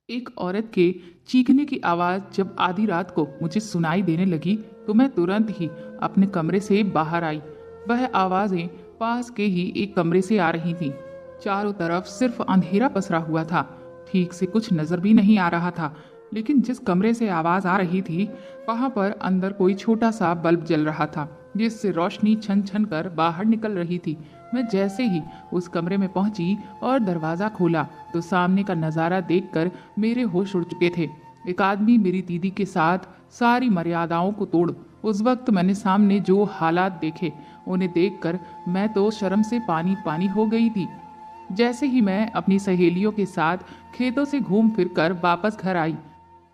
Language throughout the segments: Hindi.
एक औरत के चीखने की आवाज़ जब आधी रात को मुझे सुनाई देने लगी तो मैं तुरंत ही अपने कमरे से बाहर आई। वह आवाज़ें पास के ही एक कमरे से आ रही थीं। चारों तरफ सिर्फ अंधेरा पसरा हुआ था। ठीक से कुछ नज़र भी नहीं आ रहा था। लेकिन जिस कमरे से आवाज़ आ रही थी वहाँ पर अंदर कोई छोटा सा बल्ब जल रहा था, जिससे रोशनी छन छन कर बाहर निकल रही थी। मैं जैसे ही उस कमरे में पहुंची और दरवाज़ा खोला तो सामने का नज़ारा देखकर मेरे होश उड़ चुके थे। एक आदमी मेरी दीदी के साथ सारी मर्यादाओं को तोड़ उस वक्त मैंने सामने जो हालात देखे उन्हें देखकर मैं तो शर्म से पानी पानी हो गई थी। जैसे ही मैं अपनी सहेलियों के साथ खेतों से घूम फिर कर वापस घर आई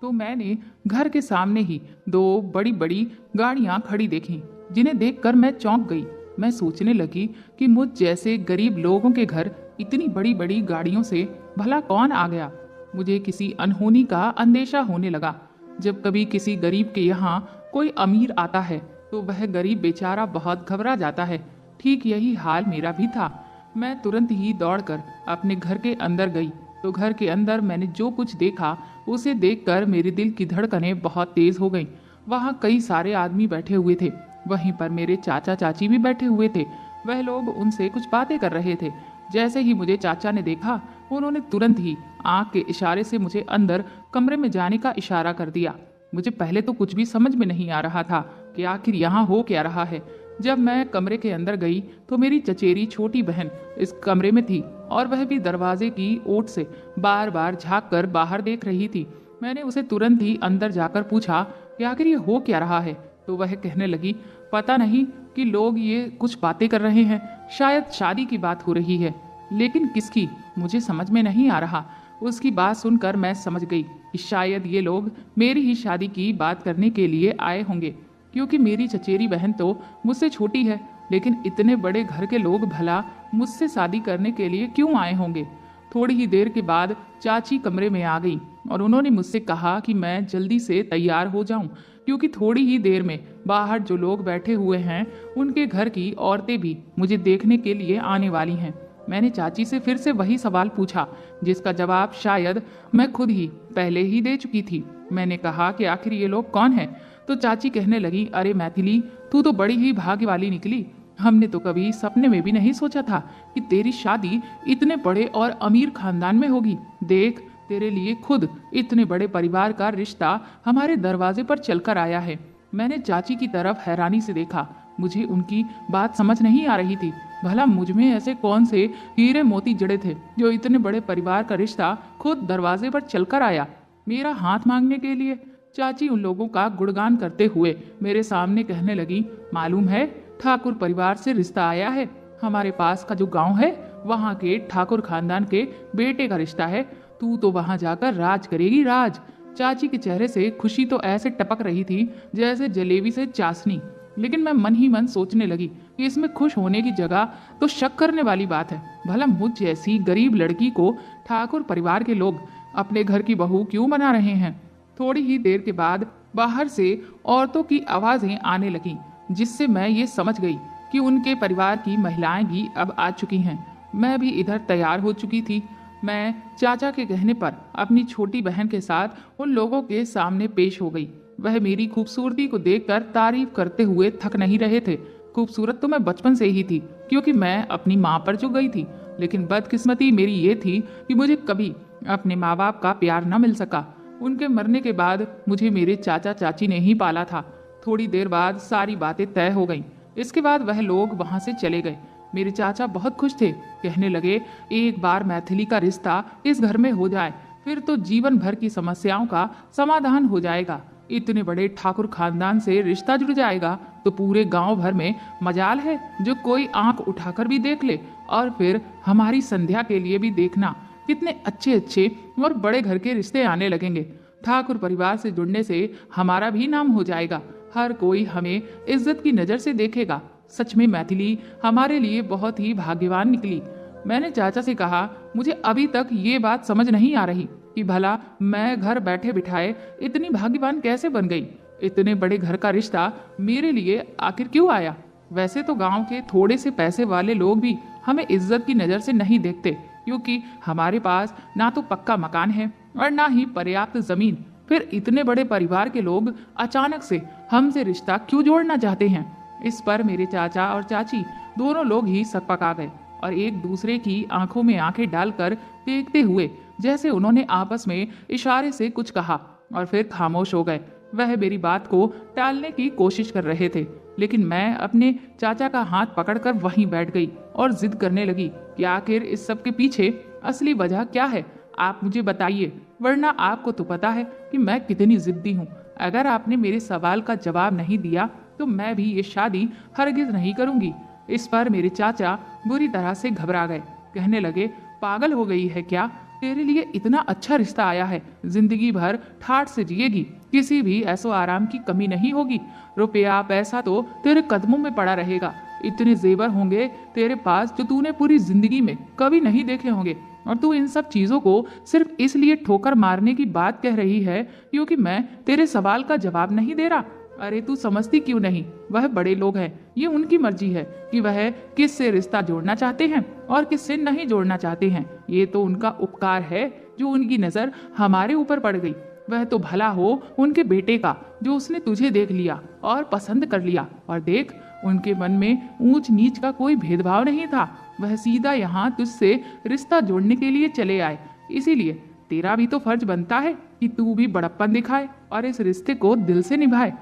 तो मैंने घर के सामने ही दो बड़ी बड़ी गाड़ियां खड़ी देखी, जिन्हें देखकर मैं चौंक गई। मैं सोचने लगी कि मुझ जैसे गरीब लोगों के घर इतनी बड़ी बड़ी गाड़ियों से भला कौन आ गया। मुझे किसी अनहोनी का अंदेशा होने लगा। जब कभी किसी गरीब के यहाँ कोई अमीर आता है तो वह गरीब बेचारा बहुत घबरा जाता है। ठीक यही हाल मेरा भी था। मैं तुरंत ही दौड़कर अपने घर के अंदर गई तो घर के अंदर मैंने जो कुछ देखा उसे देखकर मेरे दिल की धड़कनें बहुत तेज हो गईं। वहाँ कई सारे आदमी बैठे हुए थे। वहीं पर मेरे चाचा चाची भी बैठे हुए थे। वह लोग उनसे कुछ बातें कर रहे थे। जैसे ही मुझे चाचा ने देखा उन्होंने तुरंत ही आंख के इशारे से मुझे अंदर कमरे में जाने का इशारा कर दिया। मुझे पहले तो कुछ भी समझ में नहीं आ रहा था कि आखिर यहाँ हो क्या रहा है। जब मैं कमरे के अंदर गई तो मेरी चचेरी छोटी बहन इस कमरे में थी और वह भी दरवाजे की ओट से बार बार झाँक कर बाहर देख रही थी। मैंने उसे तुरंत ही अंदर जाकर पूछा कि आखिर ये हो क्या रहा है। तो वह कहने लगी, पता नहीं कि लोग ये कुछ बातें कर रहे हैं, शायद शादी की बात हो रही है, लेकिन किसकी मुझे समझ में नहीं आ रहा। उसकी बात सुनकर मैं समझ गई कि शायद ये लोग मेरी ही शादी की बात करने के लिए आए होंगे, क्योंकि मेरी चचेरी बहन तो मुझसे छोटी है, लेकिन इतने बड़े घर के लोग भला मुझसे शादी करने के लिए क्यों आए होंगे। थोड़ी ही देर के बाद चाची कमरे में आ गई और उन्होंने मुझसे कहा कि मैं जल्दी से तैयार हो जाऊं, क्योंकि थोड़ी ही देर में बाहर जो लोग बैठे हुए हैं उनके घर की औरतें भी मुझे देखने के लिए आने वाली हैं। मैंने चाची से फिर से वही सवाल पूछा, जिसका जवाब शायद मैं खुद ही पहले ही दे चुकी थी। मैंने कहा कि आखिर ये लोग कौन हैं? तो चाची कहने लगी, अरे मैथिली, तू तो बड़ी ही भाग्य वाली निकली। हमने तो कभी सपने में भी नहीं सोचा था कि तेरी शादी इतने बड़े और अमीर खानदान में होगी। देख, तेरे लिए खुद इतने बड़े परिवार का रिश्ता हमारे दरवाजे पर चलकर आया है। मैंने चाची की तरफ हैरानी से देखा। मुझे उनकी बात समझ नहीं आ रही थी। भला मुझ में ऐसे कौन से हीरे मोती जड़े थे जो इतने बड़े परिवार का रिश्ता खुद दरवाजे पर चलकर आया मेरा हाथ मांगने के लिए। चाची उन लोगों का गुणगान करते हुए मेरे सामने कहने लगी, मालूम है, ठाकुर परिवार से रिश्ता आया है। हमारे पास का जो गांव है वहाँ के ठाकुर खानदान के बेटे का रिश्ता है। तू तो वहां जाकर राज करेगी, राज। चाची के चेहरे से खुशी तो ऐसे टपक रही थी जैसे जलेबी से चाशनी। लेकिन मैं मन ही मन सोचने लगी कि इसमें खुश होने की जगह तो शक करने वाली बात है। भला मुझ जैसी गरीब लड़की को ठाकुर परिवार के लोग अपने घर की बहू क्यों बना रहे हैं। थोड़ी ही देर के बाद बाहर से औरतों की आवाजें आने लगीं, जिससे मैं ये समझ गई कि उनके परिवार की महिलाएं भी अब आ चुकी हैं। मैं भी इधर तैयार हो चुकी थी। मैं चाचा के कहने पर अपनी छोटी बहन के साथ उन लोगों के सामने पेश हो गई। वह मेरी खूबसूरती को देखकर तारीफ करते हुए थक नहीं रहे थे। खूबसूरत तो मैं बचपन से ही थी, क्योंकि मैं अपनी माँ पर जो गई थी, लेकिन बदकिस्मती मेरी ये थी कि मुझे कभी अपने माँ बाप का प्यार न मिल सका। उनके मरने के बाद मुझे मेरे चाचा चाची ने ही पाला था। थोड़ी देर बाद सारी बातें तय हो गईं। इसके बाद वह लोग वहाँ से चले गए। मेरे चाचा बहुत खुश थे। कहने लगे, एक बार मैथिली का रिश्ता इस घर में हो जाए फिर तो जीवन भर की समस्याओं का समाधान हो जाएगा। इतने बड़े ठाकुर खानदान से रिश्ता जुड़ जाएगा तो पूरे गांव भर में मजाल है जो कोई आंख उठाकर भी देख ले। और फिर हमारी संध्या के लिए भी देखना, कितने अच्छे अच्छे और बड़े घर के रिश्ते आने लगेंगे। ठाकुर परिवार से जुड़ने से हमारा भी नाम हो जाएगा। हर कोई हमें इज्जत की नज़र से देखेगा। सच में मैथिली हमारे लिए बहुत ही भाग्यवान निकली। मैंने चाचा से कहा, मुझे अभी तक ये बात समझ नहीं आ रही कि भला मैं घर बैठे बिठाए इतनी भाग्यवान कैसे बन गई। इतने बड़े घर का रिश्ता मेरे लिए आखिर क्यों आया। वैसे तो गांव के थोड़े से पैसे वाले लोग भी हमें इज्जत की नज़र से नहीं देखते, क्योंकि हमारे पास ना तो पक्का मकान है और ना ही पर्याप्त जमीन। फिर इतने बड़े परिवार के लोग अचानक से हमसे रिश्ता क्यों जोड़ना चाहते हैं? इस पर मेरे चाचा और चाची दोनों लोग ही सकपका गए और एक दूसरे की आंखों में आंखें डालकर देखते हुए जैसे उन्होंने आपस में इशारे से कुछ कहा और फिर खामोश हो गए। वह मेरी बात को टालने की कोशिश कर रहे थे, लेकिन मैं अपने चाचा का हाथ पकड़कर वहीं बैठ गई और जिद करने लगी कि आखिर इस सब के पीछे असली वजह क्या है, आप मुझे बताइए, वरना आपको तो पता है कि मैं कितनी जिद्दी हूँ। अगर आपने मेरे सवाल का जवाब नहीं दिया तो मैं भी ये शादी हरगिज नहीं करूंगी। इस पर मेरे चाचा बुरी तरह से घबरा गए। कहने लगे, पागल हो गई है क्या? तेरे लिए इतना अच्छा रिश्ता आया है, जिंदगी भर ठाठ से जिएगी, किसी भी ऐसो आराम की कमी नहीं होगी, रुपया पैसा तो तेरे कदमों में पड़ा रहेगा, इतने जेवर होंगे तेरे पास जो तूने पूरी जिंदगी में कभी नहीं देखे होंगे, और तू इन सब चीजों को सिर्फ इसलिए ठोकर मारने की बात कह रही है क्योंकि मैं तेरे सवाल का जवाब नहीं दे रहा। अरे तू समझती क्यों नहीं? वह बड़े लोग हैं, ये उनकी मर्जी है कि वह किससे रिश्ता जोड़ना चाहते हैं और किससे नहीं जोड़ना चाहते हैं। ये तो उनका उपकार है जो उनकी नजर हमारे ऊपर पड़ गई। वह तो भला हो उनके बेटे का जो उसने तुझे देख लिया और पसंद कर लिया, और देख उनके मन में ऊंच नीच का कोई भेदभाव नहीं था। वह सीधा यहाँ तुझसे रिश्ता जोड़ने के लिए चले आए। इसीलिए तेरा भी तो फर्ज बनता है कि तू भी बड़प्पन दिखाए और इस रिश्ते को दिल से निभाए।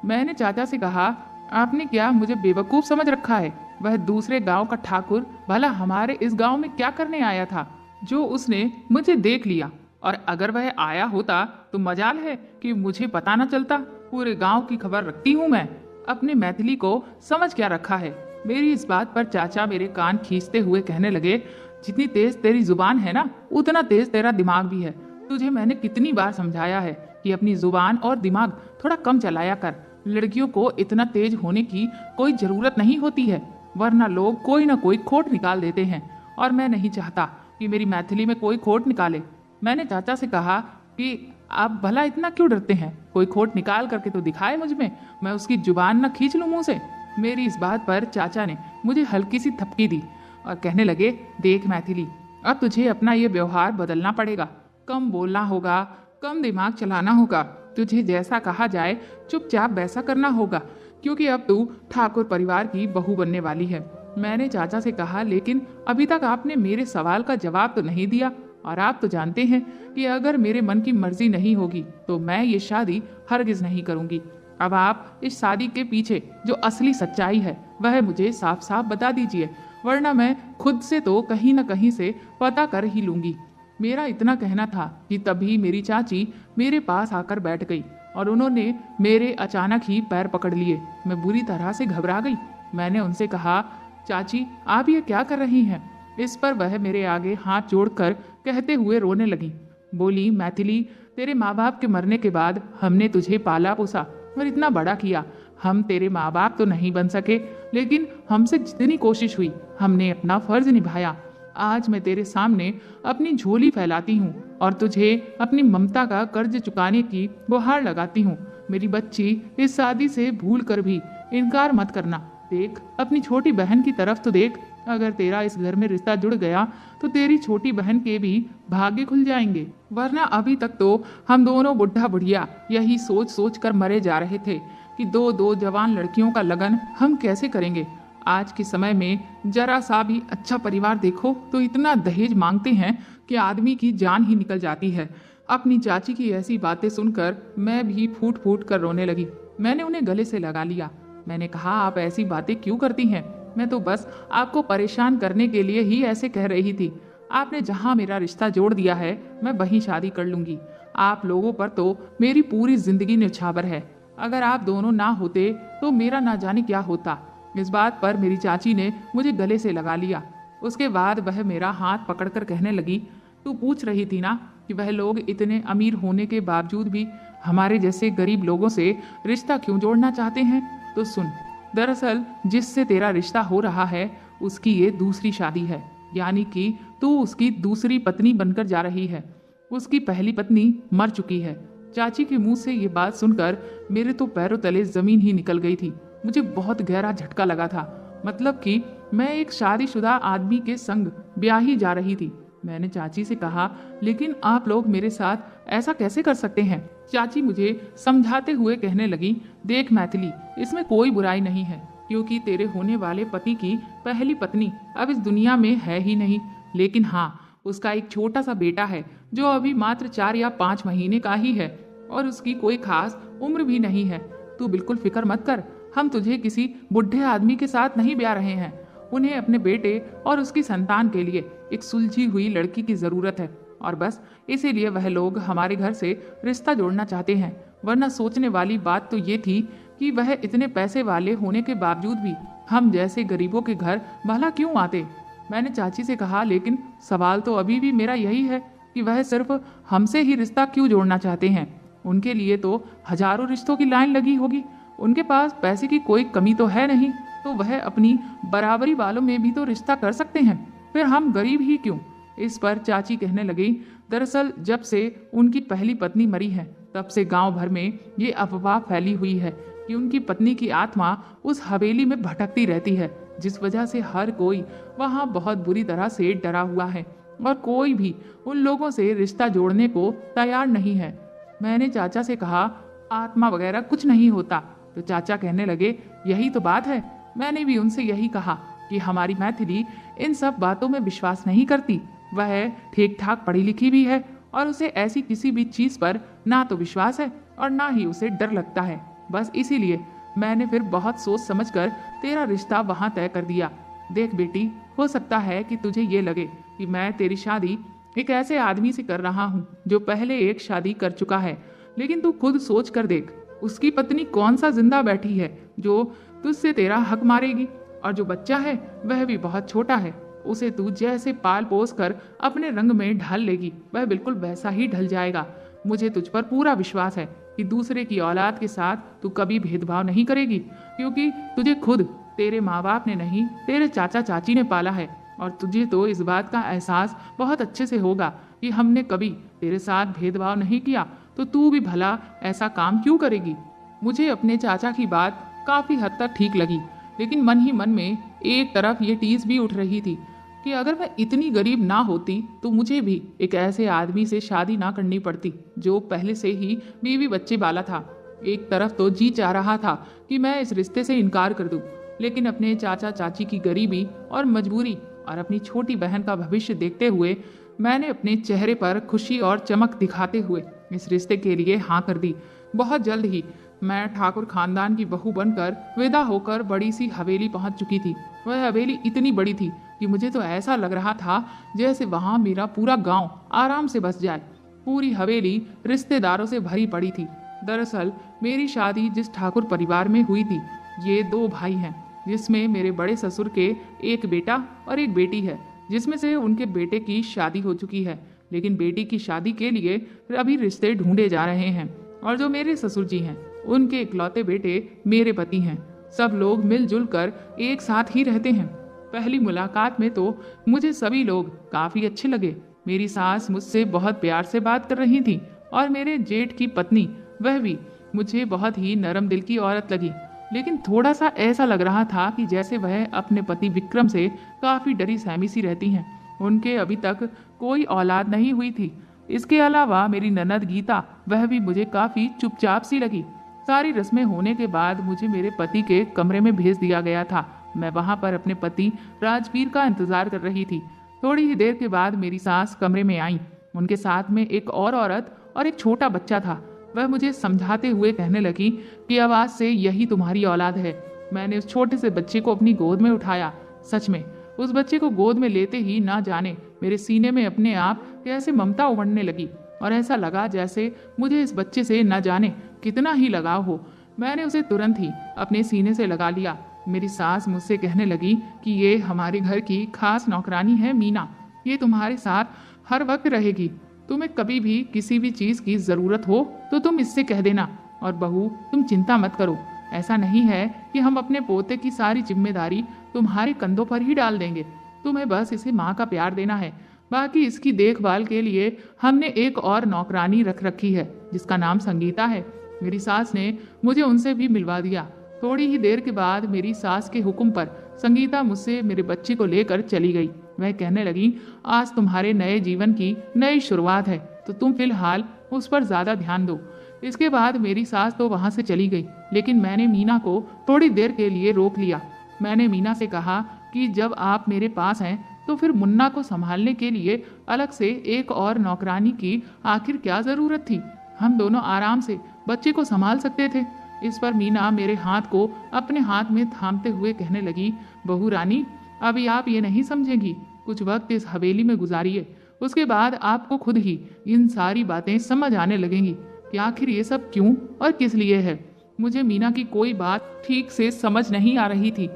मैंने चाचा से कहा, आपने क्या मुझे बेवकूफ समझ रखा है? वह दूसरे गांव का ठाकुर भला हमारे इस गांव में क्या करने आया था जो उसने मुझे देख लिया? और अगर वह आया होता तो मजाल है कि मुझे पता न चलता। पूरे गांव की खबर रखती हूँ मैं। अपने मैथिली को समझ क्या रखा है? मेरी इस बात पर चाचा मेरे कान खींचते हुए कहने लगे, जितनी तेज तेरी जुबान है ना, उतना तेज तेरा दिमाग भी है। तुझे मैंने कितनी बार समझाया है कि अपनी जुबान और दिमाग थोड़ा कम चलाया कर। लड़कियों को इतना तेज होने की कोई जरूरत नहीं होती है, वरना लोग कोई ना कोई खोट निकाल देते हैं, और मैं नहीं चाहता कि मेरी मैथिली में कोई खोट निकाले। मैंने चाचा से कहा कि आप भला इतना क्यों डरते हैं? कोई खोट निकाल करके तो दिखाए मुझ में, मैं उसकी जुबान न खींच लूं मुंह से। मेरी इस बात पर चाचा ने मुझे हल्की सी थपकी दी और कहने लगे, देख मैथिली, अब तुझे अपना ये व्यवहार बदलना पड़ेगा। कम बोलना होगा, कम दिमाग चलाना होगा। तुझे जैसा कहा जाए चुपचाप वैसा करना होगा, क्योंकि अब तू ठाकुर परिवार की बहू बनने वाली है। मैंने चाचा से कहा, लेकिन अभी तक आपने मेरे सवाल का जवाब तो नहीं दिया, और आप तो जानते हैं कि अगर मेरे मन की मर्जी नहीं होगी तो मैं ये शादी हरगिज नहीं करूंगी। अब आप इस शादी के पीछे जो असली सच्चाई है वह मुझे साफ साफ बता दीजिए, वरना मैं खुद से तो कहीं न कहीं से पता कर ही लूंगी। मेरा इतना कहना था कि तभी मेरी चाची मेरे पास आकर बैठ गई और उन्होंने मेरे अचानक ही पैर पकड़ लिए। मैं बुरी तरह से घबरा गई। मैंने उनसे कहा, चाची आप ये क्या कर रही हैं? इस पर वह मेरे आगे हाथ जोड़कर कहते हुए रोने लगी। बोली, मैथिली, तेरे माँ बाप के मरने के बाद हमने तुझे पाला पोसा और इतना बड़ा किया। हम तेरे माँ बाप तो नहीं बन सके, लेकिन हमसे जितनी कोशिश हुई हमने अपना फर्ज निभाया। आज मैं तेरे सामने अपनी झोली फैलाती हूँ और तुझे अपनी ममता का कर्ज चुकाने की गुहार लगाती हूँ। मेरी बच्ची, इस शादी से भूल कर भी इनकार मत करना। देख, अपनी छोटी बहन की तरफ तो देख। अगर तेरा इस घर में रिश्ता जुड़ गया तो तेरी छोटी बहन के भी भाग्य खुल जाएंगे, वरना अभी तक तो हम दोनों बुढ़ा बुढ़िया यही सोच सोच कर मरे जा रहे थे कि दो दो जवान लड़कियों का लगन हम कैसे करेंगे। आज के समय में जरा सा भी अच्छा परिवार देखो तो इतना दहेज मांगते हैं कि आदमी की जान ही निकल जाती है। अपनी चाची की ऐसी बातें सुनकर मैं भी फूट फूट कर रोने लगी। मैंने उन्हें गले से लगा लिया। मैंने कहा, आप ऐसी बातें क्यों करती हैं? मैं तो बस आपको परेशान करने के लिए ही ऐसे कह रही थी। आपने जहाँ मेरा रिश्ता जोड़ दिया है मैं वहीं शादी कर लूंगी। आप लोगों पर तो मेरी पूरी जिंदगी न्यौछावर है। अगर आप दोनों ना होते तो मेरा ना जाने क्या होता। इस बात पर मेरी चाची ने मुझे गले से लगा लिया। उसके बाद वह मेरा हाथ पकड़कर कहने लगी, तू पूछ रही थी ना कि वह लोग इतने अमीर होने के बावजूद भी हमारे जैसे गरीब लोगों से रिश्ता क्यों जोड़ना चाहते हैं? तो सुन, दरअसल जिससे तेरा रिश्ता हो रहा है उसकी ये दूसरी शादी है, यानी कि तू उसकी दूसरी पत्नी बनकर जा रही है। उसकी पहली पत्नी मर चुकी है। चाची के मुंह से ये बात सुनकर मेरे तो पैरों तले जमीन ही निकल गई थी। मुझे बहुत गहरा झटका लगा था। मतलब कि मैं एक शादीशुदा आदमी के संग ब्याही जा रही थी। मैंने चाची से कहा, लेकिन आप लोग मेरे साथ ऐसा कैसे कर सकते हैं? चाची मुझे समझाते हुए कहने लगी, देख मैथिली, इसमें कोई बुराई नहीं है, क्योंकि तेरे होने वाले पति की पहली पत्नी अब इस दुनिया में है ही नहीं। लेकिन हाँ, उसका एक छोटा सा बेटा है जो अभी मात्र 4 या 5 महीने का ही है और उसकी कोई खास उम्र भी नहीं है। तू बिल्कुल फिक्र मत कर, हम तुझे किसी बुढ़े आदमी के साथ नहीं ब्याह रहे हैं। उन्हें अपने बेटे और उसकी संतान के लिए एक सुलझी हुई लड़की की जरूरत है और बस इसीलिए वह लोग हमारे घर से रिश्ता जोड़ना चाहते हैं। वरना सोचने वाली बात तो ये थी कि वह इतने पैसे वाले होने के बावजूद भी हम जैसे गरीबों के घर भला क्यों आते। मैंने चाची से कहा, लेकिन सवाल तो अभी भी मेरा यही है कि वह सिर्फ हमसे ही रिश्ता क्यों जोड़ना चाहते हैं। उनके लिए तो हजारों रिश्तों की लाइन लगी होगी। उनके पास पैसे की कोई कमी तो है नहीं, तो वह अपनी बराबरी वालों में भी तो रिश्ता कर सकते हैं। फिर हम गरीब ही क्यों? इस पर चाची कहने लगी, दरअसल जब से उनकी पहली पत्नी मरी है तब से गांव भर में ये अफवाह फैली हुई है कि उनकी पत्नी की आत्मा उस हवेली में भटकती रहती है, जिस वजह से हर कोई वहां बहुत बुरी तरह से डरा हुआ है और कोई भी उन लोगों से रिश्ता जोड़ने को तैयार नहीं है। मैंने चाचा से कहा, आत्मा वगैरह कुछ नहीं होता। तो चाचा कहने लगे, यही तो बात है। मैंने भी उनसे यही कहा कि हमारी मैथिली इन सब बातों में विश्वास नहीं करती। वह ठीक ठाक पढ़ी लिखी भी है और उसे ऐसी किसी भी चीज पर ना तो विश्वास है और ना ही उसे डर लगता है। बस इसीलिए मैंने फिर बहुत सोच समझकर तेरा रिश्ता वहां तय कर दिया। देख बेटी, हो सकता है कि तुझे ये लगे कि मैं तेरी शादी एक ऐसे आदमी से कर रहा हूँ जो पहले एक शादी कर चुका है, लेकिन तू खुद सोच कर देख, उसकी पत्नी कौन सा जिंदा बैठी है जो तुझसे तेरा हक मारेगी। और जो बच्चा है वह भी बहुत छोटा है, उसे तू जैसे पाल पोस कर अपने रंग में ढाल लेगी वह बिल्कुल वैसा ही ढल जाएगा। मुझे तुझ पर पूरा विश्वास है कि दूसरे की औलाद के साथ तू कभी भेदभाव नहीं करेगी, क्योंकि तुझे खुद तेरे माँ बाप ने नहीं, तेरे चाचा चाची ने पाला है और तुझे तो इस बात का एहसास बहुत अच्छे से होगा कि हमने कभी तेरे साथ भेदभाव नहीं किया, तो तू भी भला ऐसा काम क्यों करेगी। मुझे अपने चाचा की बात काफी हद तक ठीक लगी, लेकिन मन ही मन में एक तरफ ये टीस भी उठ रही थी कि अगर मैं इतनी गरीब ना होती तो मुझे भी एक ऐसे आदमी से शादी ना करनी पड़ती जो पहले से ही बीवी बच्चे वाला था। एक तरफ तो जी चाह रहा था कि मैं इस रिश्ते से इनकार कर दूं, लेकिन अपने चाचा चाची की गरीबी और मजबूरी और अपनी छोटी बहन का भविष्य देखते हुए मैंने अपने चेहरे पर खुशी और चमक दिखाते हुए इस रिश्ते के लिए हाँ कर दी। बहुत जल्द ही मैं ठाकुर खानदान की बहू बनकर विदा होकर बड़ी सी हवेली पहुंच चुकी थी। वह हवेली इतनी बड़ी थी कि मुझे तो ऐसा लग रहा था जैसे वहां मेरा पूरा गांव आराम से बस जाए। पूरी हवेली रिश्तेदारों से भरी पड़ी थी। दरअसल मेरी शादी जिस ठाकुर परिवार में हुई थी, ये 2 भाई हैं, जिसमें मेरे बड़े ससुर के एक बेटा और एक बेटी है, जिसमें से उनके बेटे की शादी हो चुकी है, लेकिन बेटी की शादी के लिए अभी रिश्ते ढूंढे जा रहे हैं। और जो मेरे ससुर जी हैं, उनके इकलौते बेटे मेरे पति हैं। सब लोग मिलजुल कर एक साथ ही रहते हैं। पहली मुलाकात में तो मुझे सभी लोग काफी अच्छे लगे। मेरी सास मुझसे बहुत प्यार से बात कर रही थी और मेरे जेठ की पत्नी वह भी मुझे बहुत ही नरम दिल की औरत लगी, लेकिन थोड़ा सा ऐसा लग रहा था कि जैसे वह अपने पति विक्रम से काफी डरी सहमी सी रहती हैं। उनके अभी तक कोई औलाद नहीं हुई थी। इसके अलावा मेरी ननद गीता, वह भी मुझे काफी चुपचाप सी लगी। सारी रस्में होने के बाद मुझे मेरे पति के कमरे में भेज दिया गया था। मैं वहां पर अपने पति राजवीर का इंतजार कर रही थी। थोड़ी ही देर के बाद मेरी सास कमरे में आई। उनके साथ में एक और औरत और एक छोटा बच्चा था। वह मुझे समझाते हुए कहने लगी कि आवाज से यही तुम्हारी औलाद है। मैंने उस छोटे से बच्चे को अपनी गोद में उठाया। सच में उस बच्चे को गोद में लेते ही ना जाने मेरे सीने में अपने आप कैसे ममता उमड़ने लगी और ऐसा लगा जैसे मुझे इस बच्चे से न जाने कितना ही लगाव हो। मैंने उसे तुरंत ही अपने सीने से लगा लिया। मेरी सास मुझसे कहने लगी कि ये हमारे घर की खास नौकरानी है मीना, ये तुम्हारे साथ हर वक्त रहेगी। तुम्हें कभी भी किसी भी चीज की जरूरत हो तो तुम इससे कह देना। और बहू, तुम चिंता मत करो, ऐसा नहीं है कि हम अपने पोते की सारी जिम्मेदारी तुम्हारे कंधों पर ही डाल देंगे। तुम्हें बस इसे माँ का प्यार देना है। बाकी इसकी देखभाल के लिए हमने एक और नौकरानी रख रखी है जिसका नाम संगीता है। मेरी सास ने मुझे उनसे भी मिलवा दिया। थोड़ी ही देर के बाद मेरी सास के हुक्म पर संगीता मुझसे मेरे बच्चे को लेकर चली गई। वह कहने लगी, आज तुम्हारे नए जीवन की नई शुरुआत है, तो तुम फिलहाल उस पर ज़्यादा ध्यान दो। इसके बाद मेरी सास तो वहाँ से चली गई, लेकिन मैंने मीना को थोड़ी देर के लिए रोक लिया। मैंने मीना से कहा कि जब आप मेरे पास हैं तो फिर मुन्ना को संभालने के लिए अलग से एक और नौकरानी की आखिर क्या ज़रूरत थी। हम दोनों आराम से बच्चे को संभाल सकते थे। इस पर मीना मेरे हाथ को अपने हाथ में थामते हुए कहने लगी, बहू रानी, अभी आप ये नहीं समझेंगी। कुछ वक्त इस हवेली में गुजारिए, उसके बाद आपको खुद ही इन सारी बातें समझ आने लगेंगी कि आखिर ये सब क्यों और किस लिए है। मुझे मीना की कोई बात ठीक से समझ नहीं आ रही थी,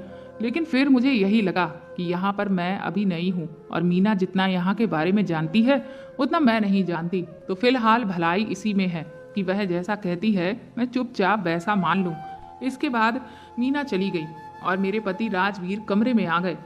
लेकिन फिर मुझे यही लगा कि यहाँ पर मैं अभी नई हूँ और मीना जितना यहाँ के बारे में जानती है उतना मैं नहीं जानती। तो फिलहाल भलाई इसी में है कि वह जैसा कहती है मैं चुपचाप वैसा मान लूँ। इसके बाद मीना चली गई और मेरे पति राजवीर कमरे में आ गए।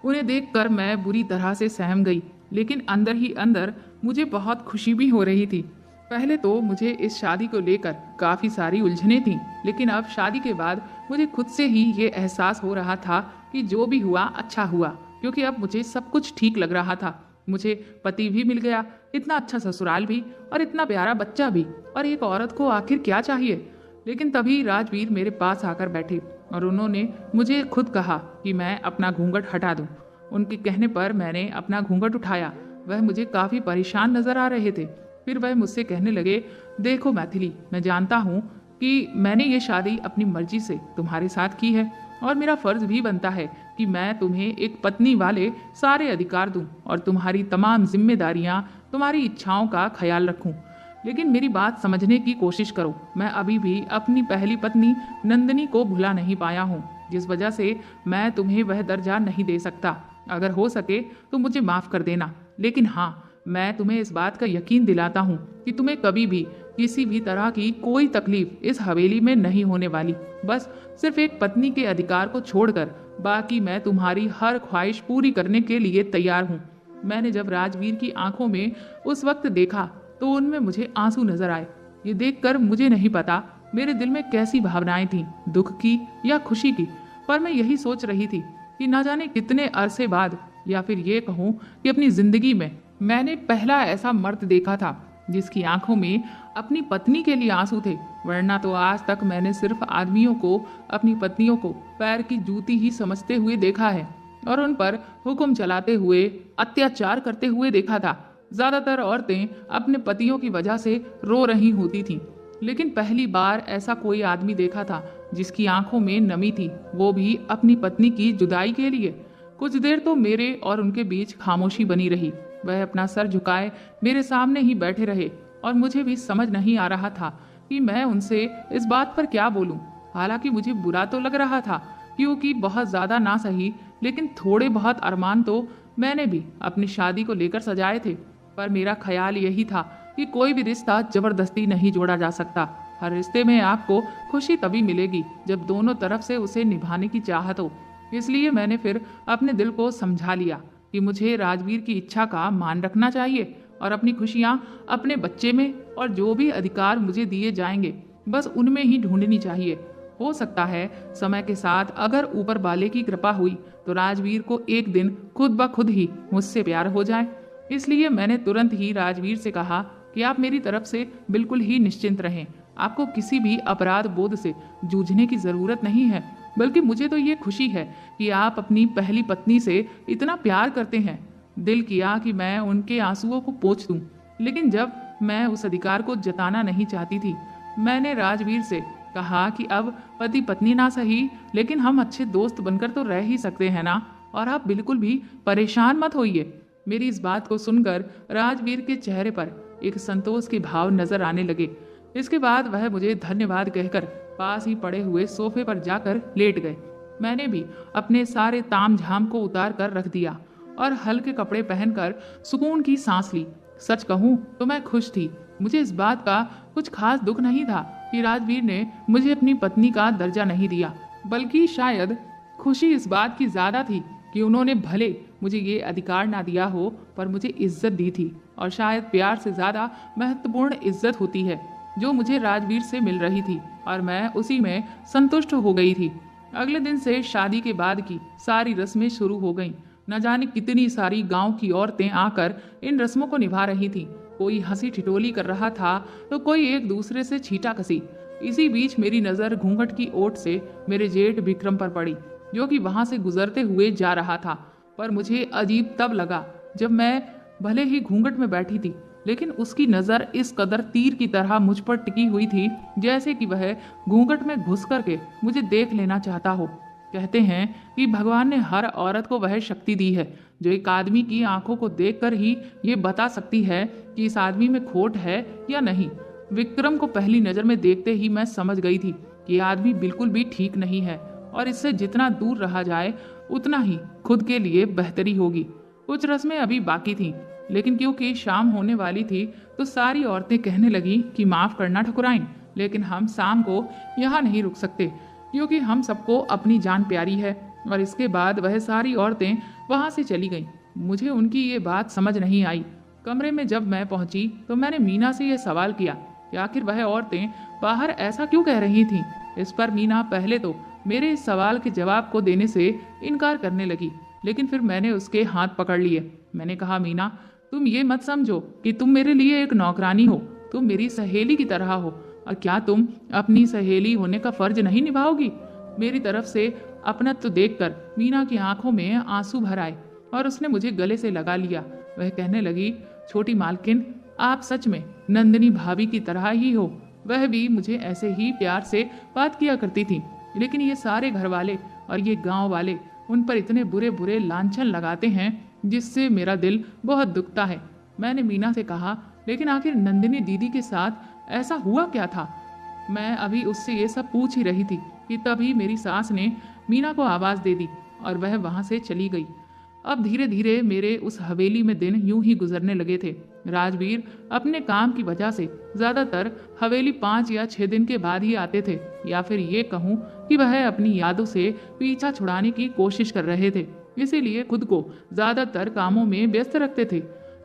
उन्हें देखकर मैं बुरी तरह से सहम गई, लेकिन अंदर ही अंदर मुझे बहुत खुशी भी हो रही थी। पहले तो मुझे इस शादी को लेकर काफ़ी सारी उलझनें थीं, लेकिन अब शादी के बाद मुझे खुद से ही ये एहसास हो रहा था कि जो भी हुआ अच्छा हुआ, क्योंकि अब मुझे सब कुछ ठीक लग रहा था। मुझे पति भी मिल गया, इतना अच्छा ससुराल भी और इतना प्यारा बच्चा भी, और एक औरत को आखिर क्या चाहिए। लेकिन तभी राजवीर मेरे पास आकर बैठे और उन्होंने मुझे खुद कहा कि मैं अपना घूंघट हटा दूं। उनके कहने पर मैंने अपना घूंघट उठाया। वह मुझे काफ़ी परेशान नजर आ रहे थे। फिर वह मुझसे कहने लगे, देखो मैथिली, मैं जानता हूँ कि मैंने ये शादी अपनी मर्जी से तुम्हारे साथ की है और मेरा फर्ज भी बनता है कि मैं तुम्हें एक पत्नी वाले सारे अधिकार दूं और तुम्हारी तमाम जिम्मेदारियां, तुम्हारी इच्छाओं का ख्याल रखूं। लेकिन मेरी बात समझने की कोशिश करो। मैं अभी भी अपनी पहली पत्नी नंदिनी को भुला नहीं पाया हूँ, जिस वजह से मैं तुम्हें वह दर्जा नहीं दे सकता। अगर हो सके तो मुझे माफ़ कर देना, लेकिन हाँ, मैं तुम्हें इस बात का यकीन दिलाता हूँ कि तुम्हें कभी भी किसी भी तरह की कोई तकलीफ इस हवेली में नहीं होने वाली। बस सिर्फ एक पत्नी के अधिकार को छोड़कर बाकी मैं तुम्हारी हर ख्वाहिश पूरी करने के लिए तैयार हूँ। मैंने जब राजवीर की आंखों में उस वक्त देखा तो उनमें मुझे आंसू नजर आए। ये देखकर मुझे नहीं पता मेरे दिल में कैसी भावनाएं थीं, दुख की या खुशी की, पर मैं यही सोच रही थी कि ना जाने कितने अरसे बाद, या फिर ये कहूँ कि अपनी जिंदगी में मैंने पहला ऐसा मर्द देखा था जिसकी आंखों में अपनी पत्नी के लिए आंसू थे। वरना तो आज तक मैंने सिर्फ आदमियों को अपनी पत्नियों को पैर की जूती ही समझते हुए देखा है और उन पर हुक्म चलाते हुए, अत्याचार करते हुए देखा था। ज्यादातर औरतें अपने पतियों की वजह से रो रही होती थीं, लेकिन पहली बार ऐसा कोई आदमी देखा था जिसकी आंखों में नमी थी, वो भी अपनी पत्नी की जुदाई के लिए। कुछ देर तो मेरे और उनके बीच खामोशी बनी रही। वह अपना सर झुकाए मेरे सामने ही बैठे रहे और मुझे भी समझ नहीं आ रहा था कि मैं उनसे इस बात पर क्या बोलूं। हालांकि मुझे बुरा तो लग रहा था, क्योंकि बहुत ज़्यादा ना सही लेकिन थोड़े बहुत अरमान तो मैंने भी अपनी शादी को लेकर सजाए थे। पर मेरा ख्याल यही था कि कोई भी रिश्ता जबरदस्ती नहीं जोड़ा जा सकता। हर रिश्ते में आपको खुशी तभी मिलेगी जब दोनों तरफ से उसे निभाने की चाहत हो। इसलिए मैंने फिर अपने दिल को समझा लिया कि मुझे राजवीर की इच्छा का मान रखना चाहिए और अपनी खुशियाँ अपने बच्चे में और जो भी अधिकार मुझे दिए जाएंगे बस उनमें ही ढूंढनी चाहिए। हो सकता है समय के साथ अगर ऊपर वाले की कृपा हुई तो राजवीर को एक दिन खुद ब खुद ही मुझसे प्यार हो जाए। इसलिए मैंने तुरंत ही राजवीर से कहा कि आप मेरी तरफ से बिल्कुल ही निश्चिंत रहें। आपको किसी भी अपराध बोध से जूझने की ज़रूरत नहीं है, बल्कि मुझे तो ये खुशी है कि आप अपनी पहली पत्नी से इतना प्यार करते हैं। दिल किया कि मैं उनके आंसुओं को पोंछ दूं, लेकिन जब मैं उस अधिकार को जताना नहीं चाहती थी, मैंने राजवीर से कहा कि अब पति पत्नी ना सही, लेकिन हम अच्छे दोस्त बनकर तो रह ही सकते हैं ना, और आप बिल्कुल भी परेशान मत होइए। मेरी इस बात को सुनकर राजवीर के चेहरे पर एक संतोष के भाव नजर आने लगे। इसके बाद वह मुझे धन्यवाद कहकर पास ही पड़े हुए सोफे पर जाकर लेट गए। मैंने भी अपने सारे ताम झाम को उतार कर रख दिया और हल्के कपड़े पहनकर सुकून की सांस ली। सच कहूँ तो मैं खुश थी। मुझे इस बात का कुछ खास दुख नहीं था कि राजवीर ने मुझे अपनी पत्नी का दर्जा नहीं दिया, बल्कि शायद खुशी इस बात की ज़्यादा थी कि उन्होंने भले मुझे ये अधिकार ना दिया हो पर मुझे इज्जत दी थी, और शायद प्यार से ज़्यादा महत्वपूर्ण इज्जत होती है जो मुझे राजवीर से मिल रही थी, और मैं उसी में संतुष्ट हो गई थी। अगले दिन से शादी के बाद की सारी रस्में शुरू हो गईं। न जाने कितनी सारी गांव की औरतें आकर इन रस्मों को निभा रही थीं। कोई हंसी ठिठोली कर रहा था तो कोई एक दूसरे से छींटा कसी। इसी बीच मेरी नज़र घूंघट की ओट से मेरे जेठ विक्रम पर पड़ी, जो कि वहां से गुजरते हुए जा रहा था। पर मुझे अजीब तब लगा जब मैं भले ही घूंघट में बैठी थी, लेकिन उसकी नज़र इस कदर तीर की तरह मुझ पर टिकी हुई थी जैसे कि वह घूंघट में घुस करके मुझे देख लेना चाहता हो। कहते हैं कि भगवान ने हर औरत को वह शक्ति दी है जो एक आदमी की आंखों को देखकर ही ये बता सकती है कि इस आदमी में खोट है या नहीं। विक्रम को पहली नज़र में देखते ही मैं समझ गई थी कि यह आदमी बिल्कुल भी ठीक नहीं है और इससे जितना दूर रहा जाए उतना ही खुद के लिए बेहतरी होगी। कुछ रस्में अभी बाकी थीं, लेकिन क्योंकि शाम होने वाली थी तो सारी औरतें कहने लगी कि माफ़ करना ठकुराइन, लेकिन हम शाम को यहाँ नहीं रुक सकते क्योंकि हम सबको अपनी जान प्यारी है। और इसके बाद वह सारी औरतें वहाँ से चली गईं। मुझे उनकी ये बात समझ नहीं आई। कमरे में जब मैं पहुंची तो मैंने मीना से यह सवाल किया कि आखिर वह औरतें बाहर ऐसा क्यों कह रही थीं। इस पर मीना पहले तो मेरे इस सवाल के जवाब को देने से इनकार करने लगी, लेकिन फिर मैंने उसके हाथ पकड़ लिए। मैंने कहा, मीना, तुम ये मत समझो कि तुम मेरे लिए एक नौकरानी हो, तुम मेरी सहेली की तरह हो। और क्या तुम अपनी सहेली होने का फर्ज नहीं निभाओगी? मेरी तरफ से अपनत्व देखकर मीना की आंखों में आंसू भर आए और उसने मुझे गले से लगा लिया। वह कहने लगी, छोटी मालकिन, आप सच में नंदिनी भाभी की तरह ही हो। वह भी मुझे ऐसे ही प्यार से बात किया करती थी, लेकिन ये सारे घर वाले और ये गांव वाले उन पर इतने बुरे बुरे लांछन लगाते हैं जिससे मेरा दिल बहुत दुखता है। मैंने मीना से कहा, लेकिन आखिर नंदिनी दीदी के साथ ऐसा हुआ क्या था? मैं अभी उससे ये सब पूछ ही रही थी कि तभी मेरी सास ने मीना को आवाज़ दे दी और वह वहाँ से चली गई। अब धीरे धीरे मेरे उस हवेली में दिन यूं ही गुजरने लगे थे। राजवीर अपने काम की वजह से ज़्यादातर हवेली 5 या 6 दिन के बाद ही आते थे, या फिर ये कहूँ कि वह अपनी यादों से पीछा छुड़ाने की कोशिश कर रहे थे, इसीलिए खुद को ज़्यादातर कामों में व्यस्त रखते थे।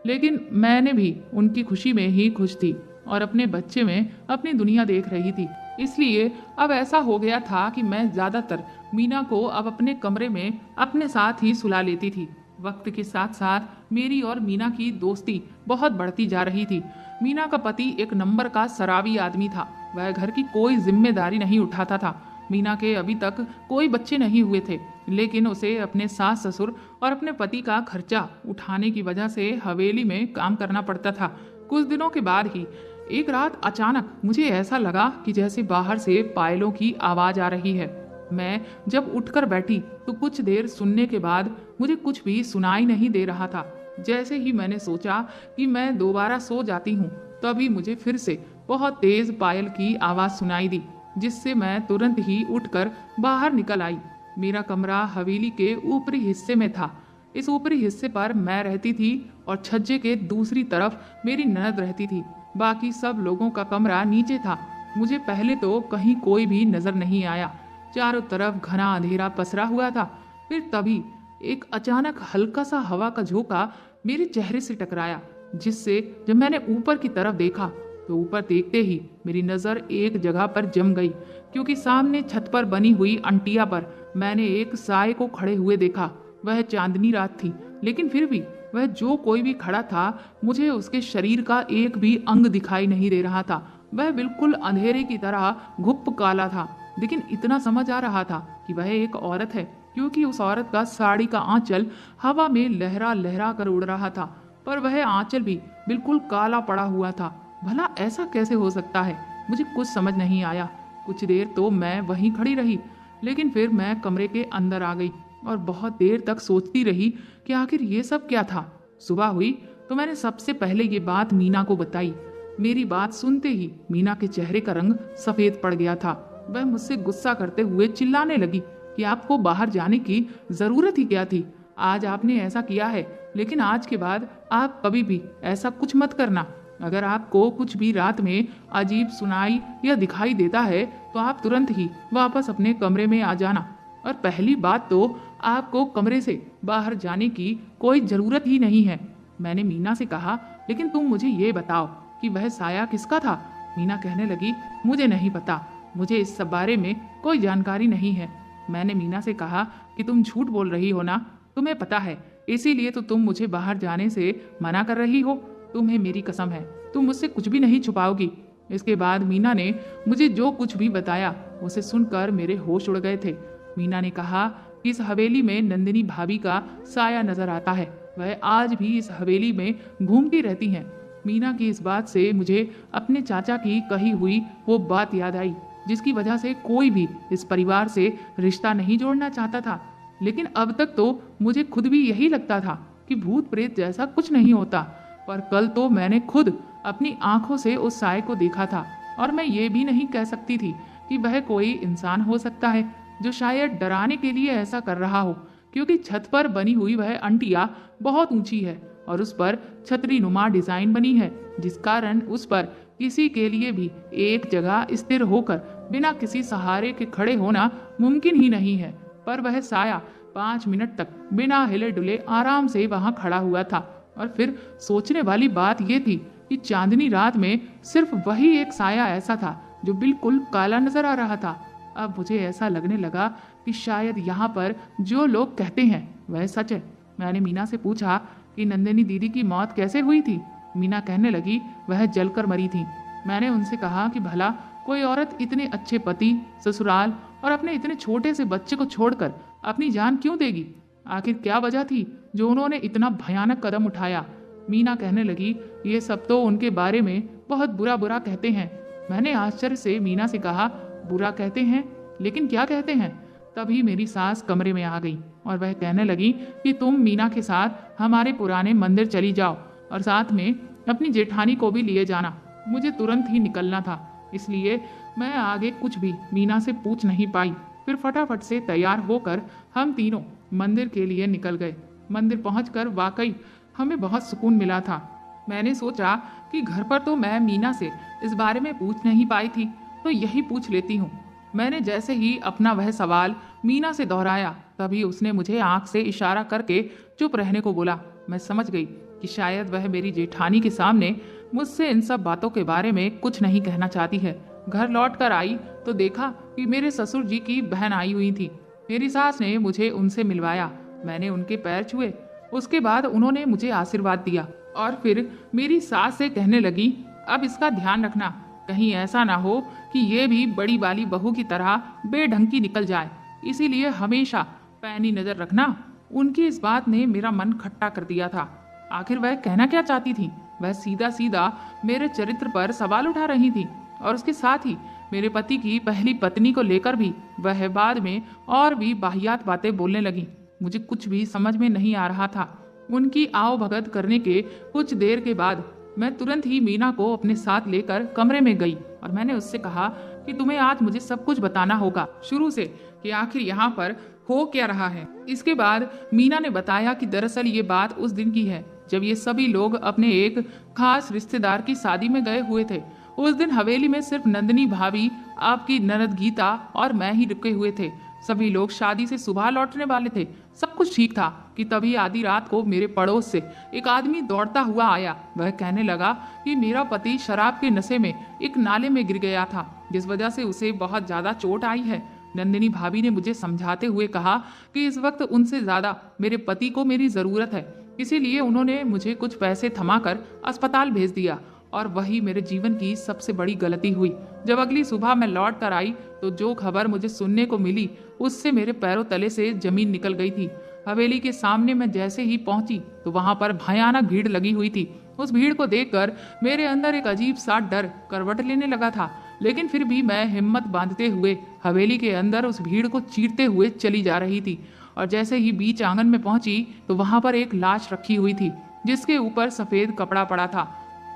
लेकिन मैंने भी उनकी खुशी में ही खुश थी और अपने बच्चे में अपनी दुनिया देख रही थी। इसलिए अब ऐसा हो गया था कि मैं ज़्यादातर मीना को अब अपने कमरे में अपने साथ ही सुला लेती थी। वक्त के साथ साथ मेरी और मीना की दोस्ती बहुत बढ़ती जा रही थी। मीना का पति एक नंबर का शराबी आदमी था। वह घर की कोई जिम्मेदारी नहीं उठाता था। मीना के अभी तक कोई बच्चे नहीं हुए थे, लेकिन उसे अपने सास ससुर और अपने पति का खर्चा उठाने की वजह से हवेली में काम करना पड़ता था। कुछ दिनों के बाद ही एक रात अचानक मुझे ऐसा लगा कि जैसे बाहर से पायलों की आवाज़ आ रही है। मैं जब उठकर बैठी तो कुछ देर सुनने के बाद मुझे कुछ भी सुनाई नहीं दे रहा था। जैसे ही मैंने सोचा कि मैं दोबारा सो जाती हूँ, तभी मुझे फिर से बहुत तेज पायल की आवाज़ सुनाई दी, जिससे मैं तुरंत ही उठकर बाहर निकल आई। मेरा कमरा हवेली के ऊपरी हिस्से में था। इस ऊपरी हिस्से पर मैं रहती थी और छज्जे के दूसरी तरफ मेरी ननद रहती थी। बाकी सब लोगों का कमरा नीचे था। मुझे पहले तो कहीं कोई भी नजर नहीं आया। चारों तरफ घना अंधेरा पसरा हुआ था। फिर तभी एक अचानक हल्का सा हवा का झोंका मेरे चेहरे से टकराया, जिससे जब मैंने ऊपर की तरफ देखा तो ऊपर देखते ही मेरी नज़र एक जगह पर जम गई, क्योंकि सामने छत पर बनी हुई अंटिया पर मैंने एक साए को खड़े हुए देखा। वह चांदनी रात थी, लेकिन फिर भी वह जो कोई भी खड़ा था, मुझे उसके शरीर का एक भी अंग दिखाई नहीं दे रहा था। वह बिल्कुल अंधेरे की तरह घुप काला था, लेकिन इतना समझ आ रहा था कि वह एक औरत है, क्योंकि उस औरत का साड़ी का आंचल हवा में लहरा लहरा कर उड़ रहा था। पर वह आंचल भी बिल्कुल काला पड़ा हुआ था। भला ऐसा कैसे हो सकता है? मुझे कुछ समझ नहीं आया। कुछ देर तो मैं वहीं खड़ी रही, लेकिन फिर मैं कमरे के अंदर आ गई और बहुत देर तक सोचती रही कि आखिर ये सब क्या था। सुबह हुई तो मैंने सबसे पहले ये बात मीना को बताई। मेरी बात सुनते ही मीना के चेहरे का रंग सफ़ेद पड़ गया था। वह मुझसे गुस्सा करते हुए चिल्लाने लगी कि आपको बाहर जाने की ज़रूरत ही क्या थी? आज आपने ऐसा किया है, लेकिन आज के बाद आप कभी भी ऐसा कुछ मत करना। अगर आपको कुछ भी रात में अजीब सुनाई या दिखाई देता है तो आप तुरंत ही वापस अपने कमरे में आ जाना। और पहली बात तो आपको कमरे से बाहर जाने की कोई ज़रूरत ही नहीं है। मैंने मीना से कहा, लेकिन तुम मुझे ये बताओ कि वह साया किसका था? मीना कहने लगी, मुझे नहीं पता, मुझे इस सब बारे में कोई जानकारी नहीं है। मैंने मीना से कहा कि तुम झूठ बोल रही हो ना? तुम्हें पता है, इसीलिए तो तुम मुझे बाहर जाने से मना कर रही हो। तुम्हें मेरी कसम है, तुम मुझसे कुछ भी नहीं छुपाओगी। इसके बाद मीना ने मुझे जो कुछ भी बताया उसे सुनकर मेरे होश उड़ गए थे। मीना ने कहा कि इस हवेली में नंदिनी भाभी का साया नजर आता है, वह आज भी इस हवेली में घूमती रहती हैं। मीना की इस बात से मुझे अपने चाचा की कही हुई वो बात याद आई, जिसकी वजह से कोई भी इस परिवार से रिश्ता नहीं जोड़ना चाहता था। लेकिन अब तक तो मुझे खुद भी यही लगता था कि भूत प्रेत जैसा कुछ नहीं होता, पर कल तो मैंने खुद अपनी आंखों से उस साय को देखा था। और मैं ये भी नहीं कह सकती थी कि वह कोई इंसान हो सकता है जो शायद डराने के लिए ऐसा कर रहा हो, क्योंकि छत पर बनी हुई वह अंटिया बहुत ऊंची है और उस पर छतरी नुमा डिजाइन बनी है, जिस कारण उस पर किसी के लिए भी एक जगह स्थिर होकर बिना किसी सहारे के खड़े होना मुमकिन ही नहीं है। पर वह साया 5 मिनट तक बिना हिले डुले आराम से वहां खड़ा हुआ था। और फिर सोचने वाली बात यह थी कि चांदनी रात में सिर्फ वही एक साया ऐसा था जो बिल्कुल काला नजर आ रहा था। अब मुझे ऐसा लगने लगा कि शायद यहाँ पर जो लोग कहते हैं वह सच है। मैंने मीना से पूछा कि नंदिनी दीदी की मौत कैसे हुई थी। मीना कहने लगी वह जलकर मरी थी। मैंने उनसे कहा कि भला कोई औरत इतने अच्छे पति, ससुराल और अपने इतने छोटे से बच्चे को छोड़कर अपनी जान क्यों देगी? आखिर क्या वजह थी जो उन्होंने इतना भयानक कदम उठाया? मीना कहने लगी ये सब तो उनके बारे में बहुत बुरा बुरा कहते हैं। मैंने आश्चर्य से मीना से कहा बुरा कहते हैं, लेकिन क्या कहते हैं? तभी मेरी सास कमरे में आ गई और वह कहने लगी कि तुम मीना के साथ हमारे पुराने मंदिर चली जाओ और साथ में अपनी जेठानी को भी लिए जाना। मुझे तुरंत ही निकलना था, इसलिए मैं आगे कुछ भी मीना से पूछ नहीं पाई। फिर फटाफट से तैयार होकर हम तीनों मंदिर के लिए निकल गए। मंदिर पहुंचकर वाकई हमें बहुत सुकून मिला था। मैंने सोचा कि घर पर तो मैं मीना से इस बारे में पूछ नहीं पाई थी, तो यही पूछ लेती हूँ। मैंने जैसे ही अपना वह सवाल मीना से दोहराया, तभी उसने मुझे आंख से इशारा करके चुप रहने को बोला। मैं समझ गई कि शायद वह मेरी जेठानी के सामने मुझसे इन सब बातों के बारे में कुछ नहीं कहना चाहती है। घर लौट कर आई तो देखा कि मेरे ससुर जी की बहन आई हुई थी। मेरी सास ने मुझे उनसे मिलवाया। मैंने उनके पैर छुए। उसके बाद उन्होंने मुझे आशीर्वाद दिया और फिर मेरी सास से कहने लगी अब इसका ध्यान रखना, कहीं ऐसा ना हो कि ये भी बड़ी वाली बहू की तरह बेढंग की निकल जाए, इसीलिए हमेशा पैनी नजर रखना। उनकी इस बात ने मेरा मन खट्टा कर दिया था। आखिर वह कहना क्या चाहती थी? वह सीधा सीधा मेरे चरित्र पर सवाल उठा रही थी और उसके साथ ही मेरे पति की पहली पत्नी को लेकर भी वह बाद में और भी वाहियात बातें बोलने लगी। मुझे कुछ भी समझ में नहीं आ रहा था। उनकी आओ भगत करने के कुछ देर के बाद मैं तुरंत ही मीना को अपने साथ लेकर कमरे में गई और मैंने उससे कहा कि तुम्हें आज मुझे सब कुछ बताना होगा शुरू से कि आखिर यहाँ पर हो क्या रहा है। इसके बाद मीना ने बताया कि दरअसल ये बात उस दिन की है जब ये सभी लोग अपने एक खास रिश्तेदार की शादी में गए हुए थे। उस दिन हवेली में सिर्फ नंदिनी भाभी, आपकी ननद गीता और मैं ही रुके हुए थे। सभी लोग शादी से सुबह लौटने वाले थे। सब कुछ ठीक था कि तभी आधी रात को मेरे पड़ोस से एक आदमी दौड़ता हुआ आया। वह कहने लगा कि मेरा पति शराब के नशे में एक नाले में गिर गया था, जिस वजह से उसे बहुत ज्यादा चोट आई है। नंदिनी भाभी ने मुझे समझाते हुए कहा कि इस वक्त उनसे ज्यादा मेरे पति को मेरी जरूरत है, इसीलिए उन्होंने मुझे कुछ पैसे थमाकर अस्पताल भेज दिया। और वही मेरे जीवन की सबसे बड़ी गलती हुई। जब अगली सुबह मैं लौट कर आई तो जो खबर मुझे सुनने को मिली उससे मेरे पैरों तले से जमीन निकल गई थी। हवेली के सामने मैं जैसे ही पहुंची तो वहां पर भयानक भीड़ लगी हुई थी। उस भीड़ को देखकर मेरे अंदर एक अजीब सा डर करवट लेने लगा था, लेकिन फिर भी मैं हिम्मत बांधते हुए हवेली के अंदर उस भीड़ को चीरते हुए चली जा रही थी। और जैसे ही बीच आंगन में पहुंची तो वहां पर एक लाश रखी हुई थी जिसके ऊपर सफेद कपड़ा पड़ा था।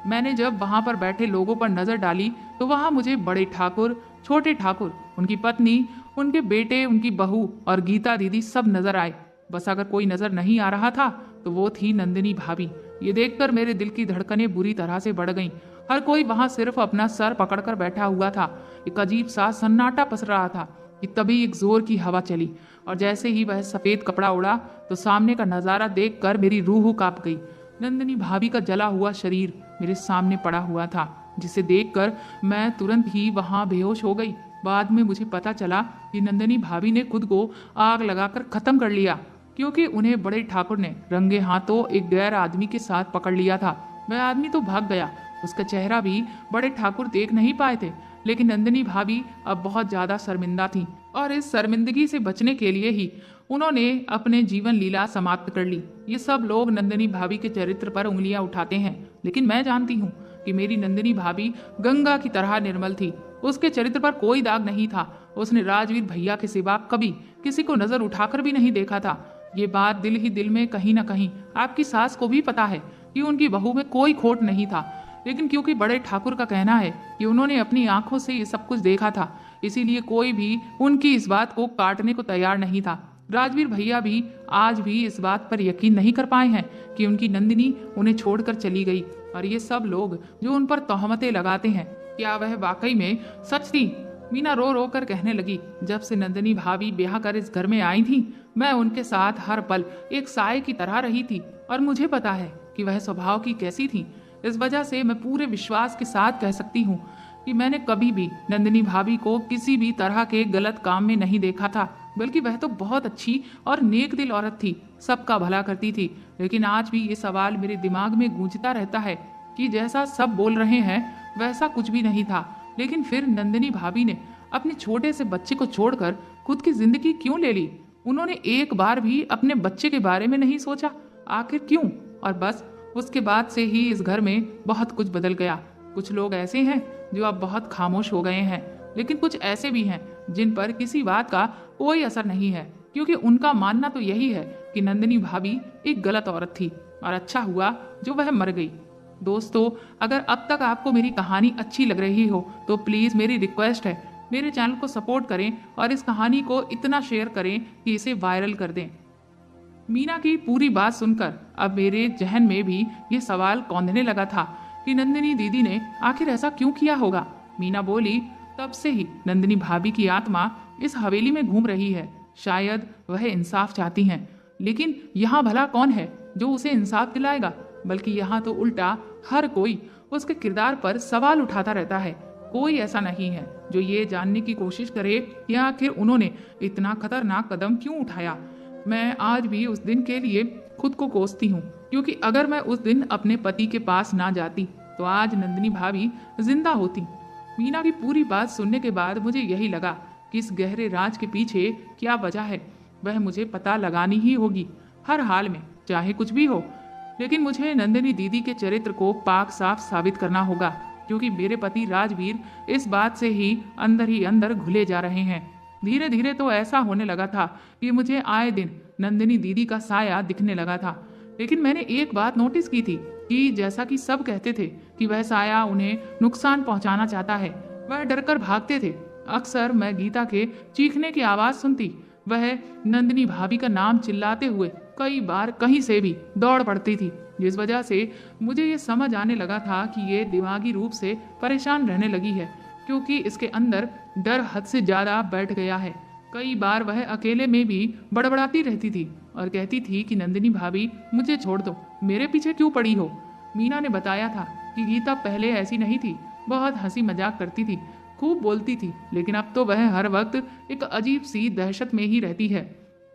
मैंने जब वहां पर बैठे लोगों पर नजर डाली तो वहां मुझे बड़े ठाकुर, छोटे ठाकुर, उनकी पत्नी, उनके बेटे, उनकी बहू और गीता दीदी सब नजर आए। बस अगर कोई नजर नहीं आ रहा था तो वो थी नंदिनी भाभी। ये देखकर मेरे दिल की धड़कनें बुरी तरह से बढ़ गईं। हर कोई वहां सिर्फ अपना सर पकड़कर बैठा हुआ था। एक अजीब सा सन्नाटा पसर रहा था कि तभी एक जोर की हवा चली और जैसे ही वह सफेद कपड़ा उड़ा तो सामने का नजारा देखकर मेरी रूह कांप गई। नंदिनी भाभी का जला हुआ शरीर मेरे सामने पड़ा हुआ था, जिसे देखकर मैं तुरंत ही वहां बेहोश हो गई। बाद में मुझे पता चला कि नंदिनी भाभी ने खुद को आग लगाकर खत्म कर लिया। क्योंकि उन्हें बड़े ठाकुर ने रंगे हाथों एक गैर आदमी के साथ पकड़ लिया था। वह आदमी तो भाग गया, उसका चेहरा भी बड़े ठाकुर देख नहीं पाए थे, लेकिन नंदिनी भाभी अब बहुत ज्यादा शर्मिंदा थी और इस शर्मिंदगी से बचने के लिए ही उन्होंने अपने जीवन लीला समाप्त कर ली। ये सब लोग नंदिनी भाभी के चरित्र पर उंगलियां उठाते हैं, लेकिन मैं जानती हूँ कि मेरी नंदिनी भाभी गंगा की तरह निर्मल थी। उसके चरित्र पर कोई दाग नहीं था। उसने राजवीर भैया के सिवा कभी किसी को नजर उठाकर भी नहीं देखा था। ये बात दिल ही दिल में कहीं ना कहीं आपकी सास को भी पता है कि उनकी बहू में कोई खोट नहीं था, लेकिन क्योंकि बड़े ठाकुर का कहना है कि उन्होंने अपनी आंखों से ये सब कुछ देखा था, इसीलिए कोई भी उनकी इस बात को काटने को तैयार नहीं था। राजवीर भैया भी आज भी इस बात पर यकीन नहीं कर पाए हैं कि उनकी नंदिनी उन्हें छोड़कर चली गई। और ये सब लोग जो उन पर तोहमतें लगाते हैं, क्या वह वाकई में सच थी? मीना रो रो कर कहने लगी, जब से नंदिनी भाभी ब्याह कर इस घर में आई थी, मैं उनके साथ हर पल एक साए की तरह रही थी और मुझे पता है कि वह स्वभाव की कैसी थी। इस वजह से मैं पूरे विश्वास के साथ कह सकती हूँ कि मैंने कभी भी नंदिनी भाभी को किसी भी तरह के गलत काम में नहीं देखा था, बल्कि वह तो बहुत अच्छी और नेक दिल औरत थी, सबका भला करती थी। लेकिन आज भी ये सवाल मेरे दिमाग में गूंजता रहता है कि जैसा सब बोल रहे हैं वैसा कुछ भी नहीं था। लेकिन फिर नंदिनी भाभी ने अपने छोटे से बच्चे को छोड़कर खुद की जिंदगी क्यों ले ली? उन्होंने एक बार भी अपने बच्चे के बारे में नहीं सोचा, आखिर क्यों? और बस उसके बाद से ही इस घर में बहुत कुछ बदल गया। कुछ लोग ऐसे हैं जो अब बहुत खामोश हो गए हैं, लेकिन कुछ ऐसे भी हैं जिन पर किसी बात का कोई असर नहीं है, क्योंकि उनका मानना तो यही है कि नंदिनी भाभी एक गलत औरत थी और अच्छा हुआ जो वह मर गई। दोस्तों, अगर अब तक आपको मेरी कहानी अच्छी लग रही हो तो प्लीज़ मेरी रिक्वेस्ट है, मेरे चैनल को सपोर्ट करें और इस कहानी को इतना शेयर करें कि इसे वायरल कर दें। मीना की पूरी बात सुनकर अब मेरे जहन में भी ये सवाल कौंधने लगा था कि नंदिनी दीदी ने आखिर ऐसा क्यों किया होगा। मीना बोली, तब से ही नंदिनी भाभी की आत्मा इस हवेली में घूम रही है। शायद वह इंसाफ चाहती हैं, लेकिन यहाँ भला कौन है जो उसे इंसाफ दिलाएगा? बल्कि यहाँ तो उल्टा हर कोई उसके किरदार पर सवाल उठाता रहता है। कोई ऐसा नहीं है जो ये जानने की कोशिश करे कि आखिर उन्होंने इतना खतरनाक कदम क्यों उठाया। मैं आज भी उस दिन के लिए खुद को कोसती हूँ, क्योंकि अगर मैं उस दिन अपने पति के पास ना जाती तो आज नंदिनी भाभी जिंदा होती। मीना की पूरी बात सुनने के बाद मुझे यही लगा कि इस गहरे राज के पीछे क्या वजह है, वह मुझे पता लगानी ही होगी, हर हाल में, चाहे कुछ भी हो। लेकिन मुझे नंदिनी दीदी के चरित्र को पाक साफ साबित करना होगा, क्योंकि मेरे पति राजवीर इस बात से ही अंदर घुले जा रहे हैं। धीरे धीरे तो ऐसा होने लगा था कि मुझे आए दिन नंदिनी दीदी का साया दिखने लगा था। लेकिन मैंने एक बात नोटिस की थी कि जैसा कि सब कहते थे कि वह साया उन्हें नुकसान पहुंचाना चाहता है, वह डरकर भागते थे। अक्सर मैं गीता के चीखने की आवाज़ सुनती, वह नंदिनी भाभी का नाम चिल्लाते हुए कई बार कहीं से भी दौड़ पड़ती थी, जिस वजह से मुझे ये समझ आने लगा था कि ये दिमागी रूप से परेशान रहने लगी है, क्योंकि इसके अंदर डर हद से ज़्यादा बैठ गया है। कई बार वह अकेले में भी बड़बड़ाती रहती थी और कहती थी कि नंदिनी भाभी मुझे छोड़ दो, मेरे पीछे क्यों पड़ी हो। मीना ने बताया था कि गीता पहले ऐसी नहीं थी, बहुत हंसी मजाक करती थी, खूब बोलती थी, लेकिन अब तो वह हर वक्त एक अजीब सी दहशत में ही रहती है।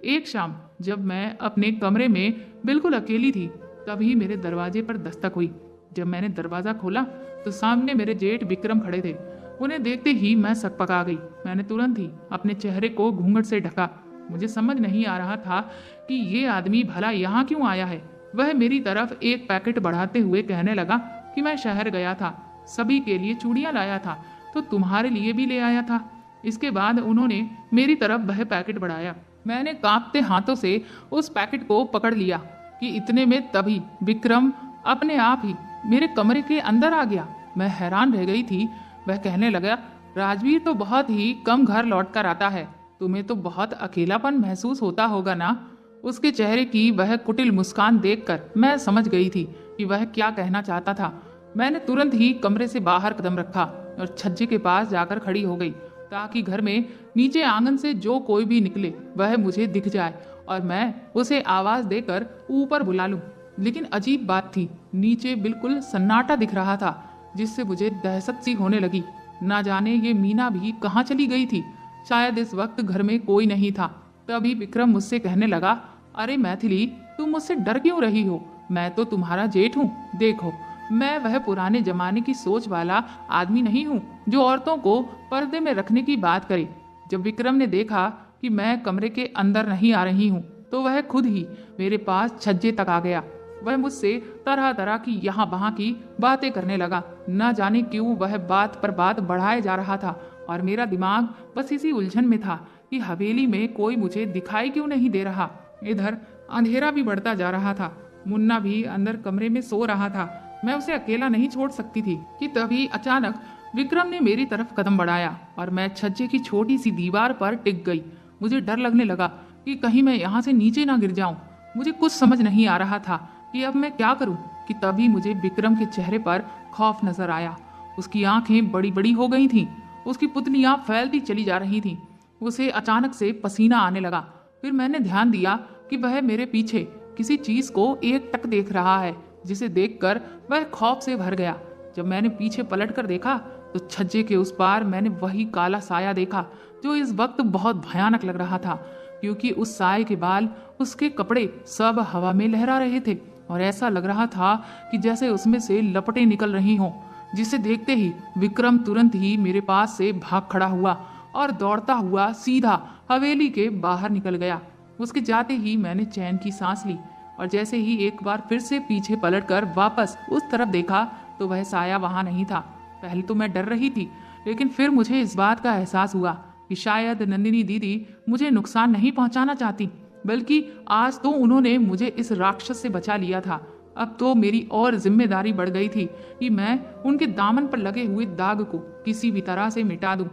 एक शाम जब मैं अपने कमरे में बिल्कुल अकेली थी, तभी मेरे दरवाजे पर दस्तक हुई। जब मैंने दरवाज़ा खोला तो सामने मेरे जेठ विक्रम खड़े थे। उन्हें देखते ही मैं सकपका गई। मैंने तुरंत ही अपने चेहरे को घूंघट से ढका। मुझे समझ नहीं आ रहा था कि ये आदमी भला यहाँ क्यों आया है। वह मेरी तरफ एक पैकेट बढ़ाते हुए कहने लगा कि मैं शहर गया था, सभी के लिए चूड़ियाँ लाया था, तो तुम्हारे लिए भी ले आया था। इसके बाद उन्होंने मेरी तरफ वह पैकेट बढ़ाया। मैंने कांपते हाथों से उस पैकेट को पकड़ लिया कि इतने में तभी विक्रम अपने आप ही मेरे कमरे के अंदर आ गया। मैं हैरान रह गई थी। वह कहने लगा, राजवीर तो बहुत ही कम घर लौट कर आता है, तुम्हें तो बहुत अकेलापन महसूस होता होगा ना। उसके चेहरे की वह कुटिल मुस्कान देखकर मैं समझ गई थी कि वह क्या कहना चाहता था। मैंने तुरंत ही कमरे से बाहर कदम रखा और छज्जे के पास जाकर खड़ी हो गई, ताकि घर में नीचे आंगन से जो कोई भी निकले वह मुझे दिख जाए और मैं उसे आवाज देकर ऊपर बुला लूं। लेकिन अजीब बात थी, नीचे बिल्कुल सन्नाटा दिख रहा था, जिससे मुझे दहशत सी होने लगी। ना जाने ये मीना भी कहाँ चली गई थी। शायद इस वक्त घर में कोई नहीं था। तभी विक्रम मुझसे कहने लगा, अरे मैथिली, तुम मुझसे डर क्यों रही हो? मैं तो तुम्हारा जेठ हूँ। देखो, मैं वह पुराने जमाने की सोच वाला आदमी नहीं हूँ जो औरतों को पर्दे में रखने की बात करे। जब विक्रम ने देखा कि मैं कमरे के अंदर नहीं आ रही हूँ तो वह खुद ही मेरे पास छज्जे तक आ गया। वह मुझसे तरह तरह की यहाँ वहाँ की बातें करने लगा। न जाने क्यों वह बात पर बात बढ़ाए जा रहा था और मेरा दिमाग बस इसी उलझन में था कि हवेली में कोई मुझे दिखाई क्यों नहीं दे रहा। इधर अंधेरा भी बढ़ता जा रहा था। मुन्ना भी अंदर कमरे में सो रहा था। मैं उसे अकेला नहीं छोड़ सकती थी कि तभी अचानक विक्रम ने मेरी तरफ कदम बढ़ाया और मैं छज्जे की छोटी सी दीवार पर टिक गई। मुझे डर लगने लगा कि कहीं मैं यहाँ से नीचे ना गिर जाऊं। मुझे कुछ समझ नहीं आ रहा था कि अब मैं क्या करूं कि तभी मुझे विक्रम के चेहरे पर खौफ नजर आया। उसकी आंखें बड़ी बड़ी हो गई थीं। उसकी पुतलियां फैलती चली जा रही थीं। उसे अचानक से पसीना आने लगा। फिर मैंने ध्यान दिया कि वह मेरे पीछे किसी चीज को एकटक देख रहा है, जिसे देखकर वह खौफ से भर गया। जब मैंने पीछे पलटकर देखा तो छज्जे के उस पार मैंने वही काला साया देखा जो इस वक्त बहुत भयानक लग रहा था, क्योंकि उस साये के बाल, उसके कपड़े सब हवा में लहरा रहे थे और ऐसा लग रहा था कि जैसे उसमें से लपटें निकल रही हों। जिसे देखते ही विक्रम तुरंत ही मेरे पास से भाग खड़ा हुआ और दौड़ता हुआ सीधा हवेली के बाहर निकल गया। उसके जाते ही मैंने चैन की सांस ली और जैसे ही एक बार फिर से पीछे पलटकर वापस उस तरफ देखा तो वह साया वहां नहीं था। पहले तो मैं डर रही थी, लेकिन फिर मुझे इस बात का एहसास हुआ कि शायद नंदिनी दीदी मुझे नुकसान नहीं पहुंचाना चाहती, बल्कि आज तो उन्होंने मुझे इस राक्षस से बचा लिया था। अब तो मेरी और जिम्मेदारी बढ़ गई थी कि मैं उनके दामन पर लगे हुए दाग को किसी भी तरह से मिटा दूं।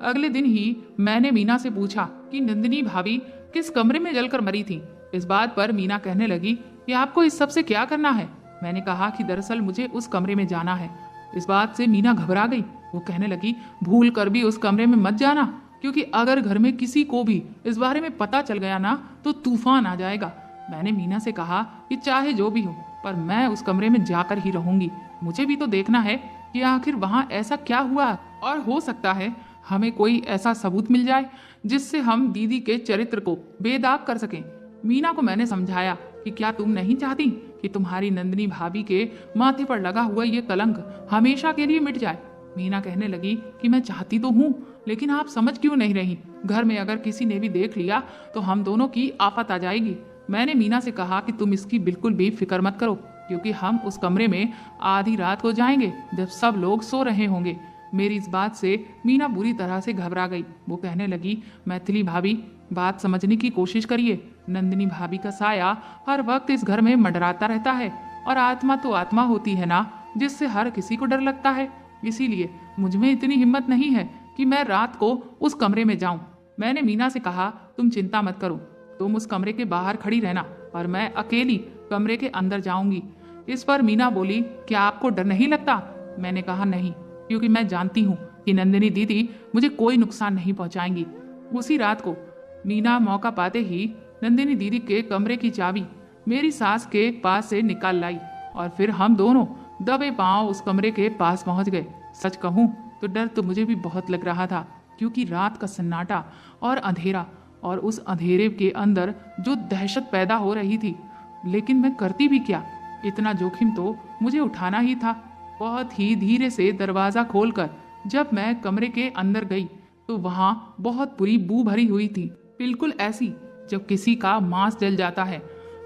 अगले दिन ही मैंने मीना से पूछा कि नंदिनी भाभी किस कमरे में जलकर मरी थी। इस बात पर मीना कहने लगी कि आपको इस सब से क्या करना है। मैंने कहा कि दरअसल मुझे उस कमरे में जाना है। इस बात से मीना घबरा गई। वो कहने लगी, भूल कर भी उस कमरे में मत जाना, क्योंकि अगर घर में किसी को भी इस बारे में पता चल गया ना तो तूफान आ जाएगा। मैंने मीना से कहा कि चाहे जो भी हो, पर मैं उस कमरे में जाकर ही रहूंगी। मुझे भी तो देखना है कि आखिर वहां ऐसा क्या हुआ, और हो सकता है हमें कोई ऐसा सबूत मिल जाए जिससे हम दीदी के चरित्र को बेदाग कर सकें। मीना को मैंने समझाया कि क्या तुम नहीं चाहती कि तुम्हारी नंदिनी भाभी के माथे पर लगा हुआ ये कलंक हमेशा के लिए मिट जाए। मीना कहने लगी कि मैं चाहती तो हूँ, लेकिन आप समझ क्यों नहीं रही। घर में अगर किसी ने भी देख लिया तो हम दोनों की आफत आ जाएगी। मैंने मीना से कहा कि तुम इसकी बिल्कुल भी फिक्र मत करो, क्योंकि हम उस कमरे में आधी रात को जाएंगे जब सब लोग सो रहे होंगे। मेरी इस बात से मीना बुरी तरह से घबरा गई। वो कहने लगी, मैथिली भाभी, बात समझने की कोशिश करिए। नंदिनी भाभी का साया हर वक्त इस घर में मंडराता रहता है, और आत्मा तो आत्मा होती है ना, जिससे हर किसी को डर लगता है। इसीलिए मुझ में इतनी हिम्मत नहीं है कि मैं रात को उस कमरे में जाऊं। मैंने मीना से कहा, तुम चिंता मत करो, तुम उस कमरे के बाहर खड़ी रहना और मैं अकेली कमरे के अंदर जाऊंगी। इस पर मीना बोली, क्या आपको डर नहीं लगता? मैंने कहा, नहीं, क्योंकि मैं जानती हूँ कि नंदिनी दीदी मुझे कोई नुकसान नहीं पहुंचाएंगी। उसी रात को मीना मौका पाते ही नंदिनी दीदी के कमरे की चाबी मेरी सास के पास से निकाल लाई और फिर हम दोनों दबे पांव उस कमरे के पास पहुंच गए। सच कहूं तो डर तो मुझे भी बहुत लग रहा था, क्योंकि रात का सन्नाटा और अंधेरा, और उस अंधेरे के अंदर जो दहशत पैदा हो रही थी। लेकिन मैं करती भी क्या, इतना जोखिम तो मुझे उठाना ही था। बहुत ही धीरे से दरवाज़ा खोलकर जब मैं कमरे के अंदर गई तो वहाँ बहुत बुरी बू भरी हुई थी, बिल्कुल ऐसी जब किसी का मांस जल जाता है।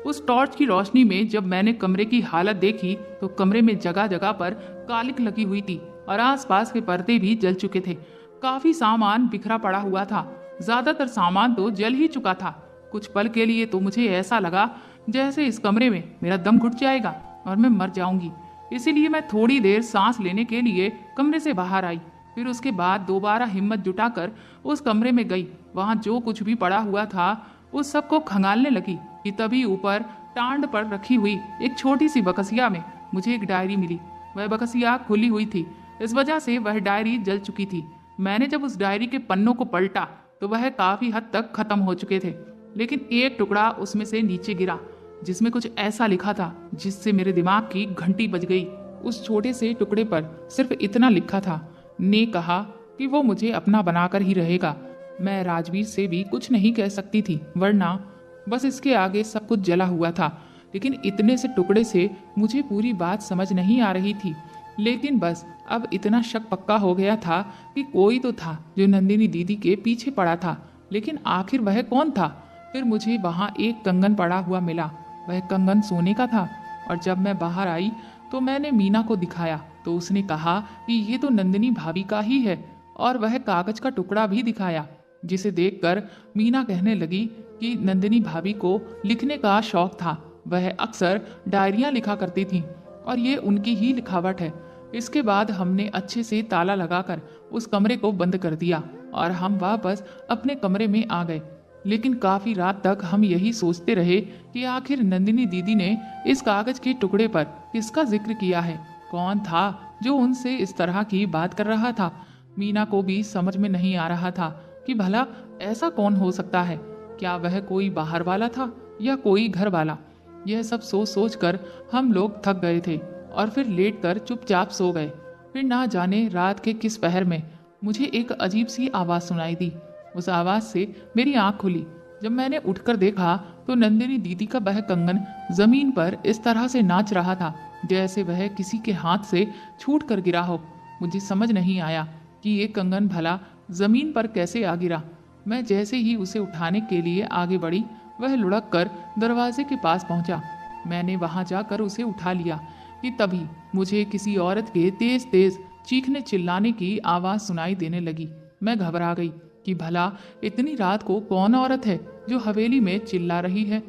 उस टॉर्च की रोशनी में जब मैंने कमरे की हालत देखी तो कमरे में जगह जगह पर कालिक लगी हुई थी और आसपास के पर्दे भी जल चुके थे। काफी सामान बिखरा पड़ा हुआ था, ज्यादातर सामान तो जल ही चुका था। कुछ पल के लिए तो मुझे ऐसा लगा जैसे इस कमरे में मेरा दम घुट जाएगा और मैं मर जाऊंगी। इसीलिए मैं थोड़ी देर सांस लेने के लिए कमरे से बाहर आई। फिर उसके बाद दोबारा हिम्मत जुटाकर उस कमरे में गई। वहाँ जो कुछ भी पड़ा हुआ था उस सब को खंगालने लगी कि तभी ऊपर टांड पर रखी हुई एक छोटी सी बकसिया में मुझे एक डायरी मिली। वह बकसिया खुली हुई थी, इस वजह से वह डायरी जल चुकी थी। मैंने जब उस डायरी के पन्नों को पलटा तो वह काफी हद तक खत्म हो चुके थे, लेकिन एक टुकड़ा उसमें से नीचे गिरा जिसमें कुछ ऐसा लिखा था जिससे मेरे दिमाग की घंटी बज गई। उस छोटे से टुकड़े पर सिर्फ इतना लिखा था, ने कहा कि वो मुझे अपना बनाकर ही रहेगा। मैं राजवीर से भी कुछ नहीं कह सकती थी, वरना बस इसके आगे सब कुछ जला हुआ था। लेकिन इतने से टुकड़े से मुझे पूरी बात समझ नहीं आ रही थी। लेकिन बस अब इतना शक पक्का हो गया था कि कोई तो था जो नंदिनी दीदी के पीछे पड़ा था। लेकिन आखिर वह कौन था? फिर मुझे वहाँ एक कंगन पड़ा हुआ मिला। वह कंगन सोने का था। और जब मैं बाहर आई तो मैंने मीना को दिखाया तो उसने कहा कि ये तो नंदिनी भाभी का ही है। और वह कागज का टुकड़ा भी दिखाया, जिसे देखकर मीना कहने लगी कि नंदिनी भाभी को लिखने का शौक था। वह अक्सर डायरियां लिखा करती थीं और ये उनकी ही लिखावट है। इसके बाद हमने अच्छे से ताला लगाकर उस कमरे को बंद कर दिया और हम वापस अपने कमरे में आ गए। लेकिन काफी रात तक हम यही सोचते रहे कि आखिर नंदिनी दीदी ने इस कागज के टुकड़े पर किसका जिक्र किया है। कौन था जो उनसे इस तरह की बात कर रहा था? मीना को भी समझ में नहीं आ रहा था कि भला ऐसा कौन हो सकता है। क्या वह कोई बाहर वाला था या कोई घर वाला? यह सब सोच सोच कर हम लोग थक गए थे और फिर लेट कर चुपचाप सो गए। फिर ना जाने रात के किस पहर में मुझे एक अजीब सी आवाज़ सुनाई दी। उस आवाज़ से मेरी आंख खुली। जब मैंने उठकर देखा तो नंदिनी दीदी का वह कंगन जमीन पर इस तरह से नाच रहा था जैसे वह किसी के हाथ से छूट कर गिरा हो। मुझे समझ नहीं आया कि ये कंगन भला जमीन पर कैसे आ गिरा। मैं जैसे ही उसे उठाने के लिए आगे बढ़ी, वह लुढ़क कर दरवाजे के पास पहुंचा। मैंने वहां जाकर उसे उठा लिया कि तभी मुझे किसी औरत के तेज तेज चीखने चिल्लाने की आवाज़ सुनाई देने लगी। मैं घबरा गई कि भला इतनी रात को कौन औरत है जो हवेली में चिल्ला रही है।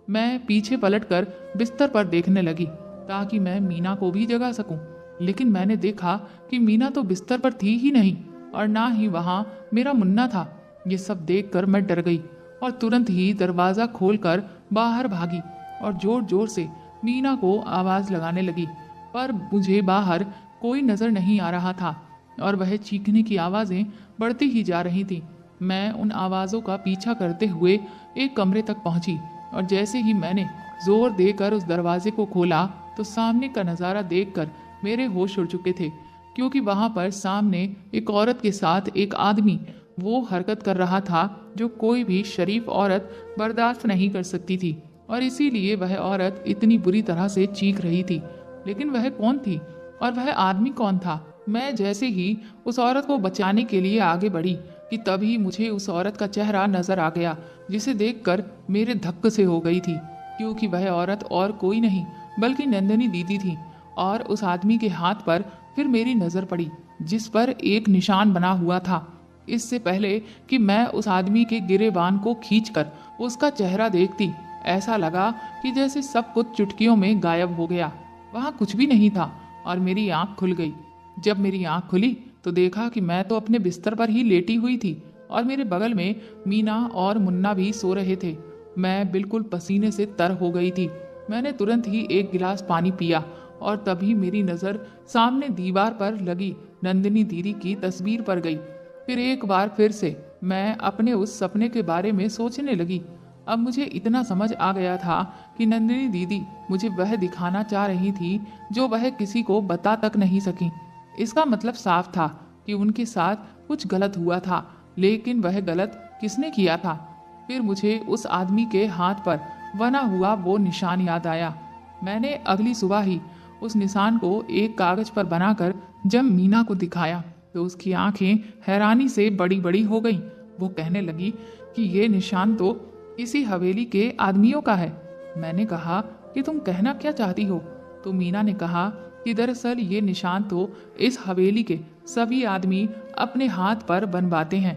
मैं पीछे पलटकर बिस्तर पर देखने लगी ताकि मैं मीना को भी जगा सकूं। लेकिन मैंने देखा कि मीना तो बिस्तर पर थी ही नहीं और ना ही वहां मेरा मुन्ना था। ये सब देखकर मैं डर गई और तुरंत ही दरवाज़ा खोलकर बाहर भागी और जोर जोर से मीना को आवाज़ लगाने लगी। पर मुझे बाहर कोई नज़र नहीं आ रहा था और वह चीखने की आवाज़ें बढ़ती ही जा रही थीं। मैं उन आवाज़ों का पीछा करते हुए एक कमरे तक पहुंची और जैसे ही मैंने जोर देकर उस दरवाजे को खोला तो सामने का नज़ारा देखकर मेरे होश उड़ चुके थे, क्योंकि वहां पर सामने एक औरत के साथ एक आदमी वो हरकत कर रहा था जो कोई भी शरीफ औरत बर्दाश्त नहीं कर सकती थी। और इसीलिए वह औरत इतनी बुरी तरह से चीख रही थी। लेकिन वह कौन थी और वह आदमी कौन था? मैं जैसे ही उस औरत को बचाने के लिए आगे बढ़ी कि तभी मुझे उस औरत का चेहरा नजर आ गया, जिसे देखकर मेरे धक्क से हो गई थी, क्योंकि वह औरत और कोई नहीं बल्कि नंदिनी दीदी थी। और उस आदमी के हाथ पर फिर मेरी नजर पड़ी जिस पर एक निशान बना हुआ था। इससे पहले कि मैं उस आदमी के गिरेबान को खींचकर उसका चेहरा देखती, ऐसा लगा कि जैसे सब कुछ चुटकियों में गायब हो गया। वहाँ कुछ भी नहीं था और मेरी आंख खुल गई। जब मेरी आंख खुली तो देखा कि मैं तो अपने बिस्तर पर ही लेटी हुई थी और मेरे बगल में मीना और मुन्ना भी सो रहे थे। मैं बिल्कुल पसीने से तर हो गई थी। मैंने तुरंत ही एक गिलास पानी पिया और तभी मेरी नज़र सामने दीवार पर लगी नंदिनी दीदी की तस्वीर पर गई। फिर एक बार फिर से मैं अपने उस सपने के बारे में सोचने लगी। अब मुझे इतना समझ आ गया था कि नंदिनी दीदी मुझे वह दिखाना चाह रही थी जो वह किसी को बता तक नहीं सकी। इसका मतलब साफ था कि उनके साथ कुछ गलत हुआ था, लेकिन वह गलत किसने किया था? फिर मुझे उस आदमी के हाथ पर बना हुआ वो निशान याद आया। मैंने अगली सुबह ही उस निशान को एक कागज पर बनाकर जब मीना को दिखाया तो उसकी आंखें हैरानी से बड़ी बड़ी हो गईं। वो कहने लगी कि ये निशान तो इसी हवेली के आदमियों का है। मैंने कहा कि तुम कहना क्या चाहती हो? तो मीना ने कहा कि दरअसल ये निशान तो इस हवेली के सभी आदमी अपने हाथ पर बनवाते हैं।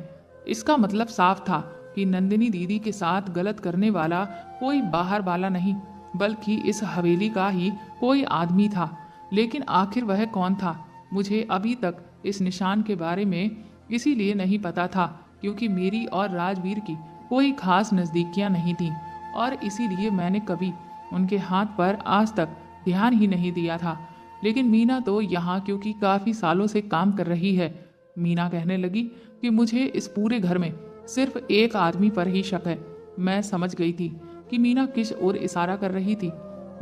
इसका मतलब साफ था कि नंदिनी दीदी के साथ गलत करने वाला कोई बाहर वाला नहीं बल्कि इस हवेली का ही कोई आदमी था। लेकिन आखिर वह कौन था? मुझे अभी तक इस निशान के बारे में इसीलिए नहीं पता था क्योंकि मेरी और राजवीर की कोई खास नज़दीकियां नहीं थीं और इसीलिए मैंने कभी उनके हाथ पर आज तक ध्यान ही नहीं दिया था। लेकिन मीना तो यहाँ क्योंकि काफ़ी सालों से काम कर रही है। मीना कहने लगी कि मुझे इस पूरे घर में सिर्फ एक आदमी पर ही शक है। मैं समझ गई थी कि मीना किस ओर इशारा कर रही थी।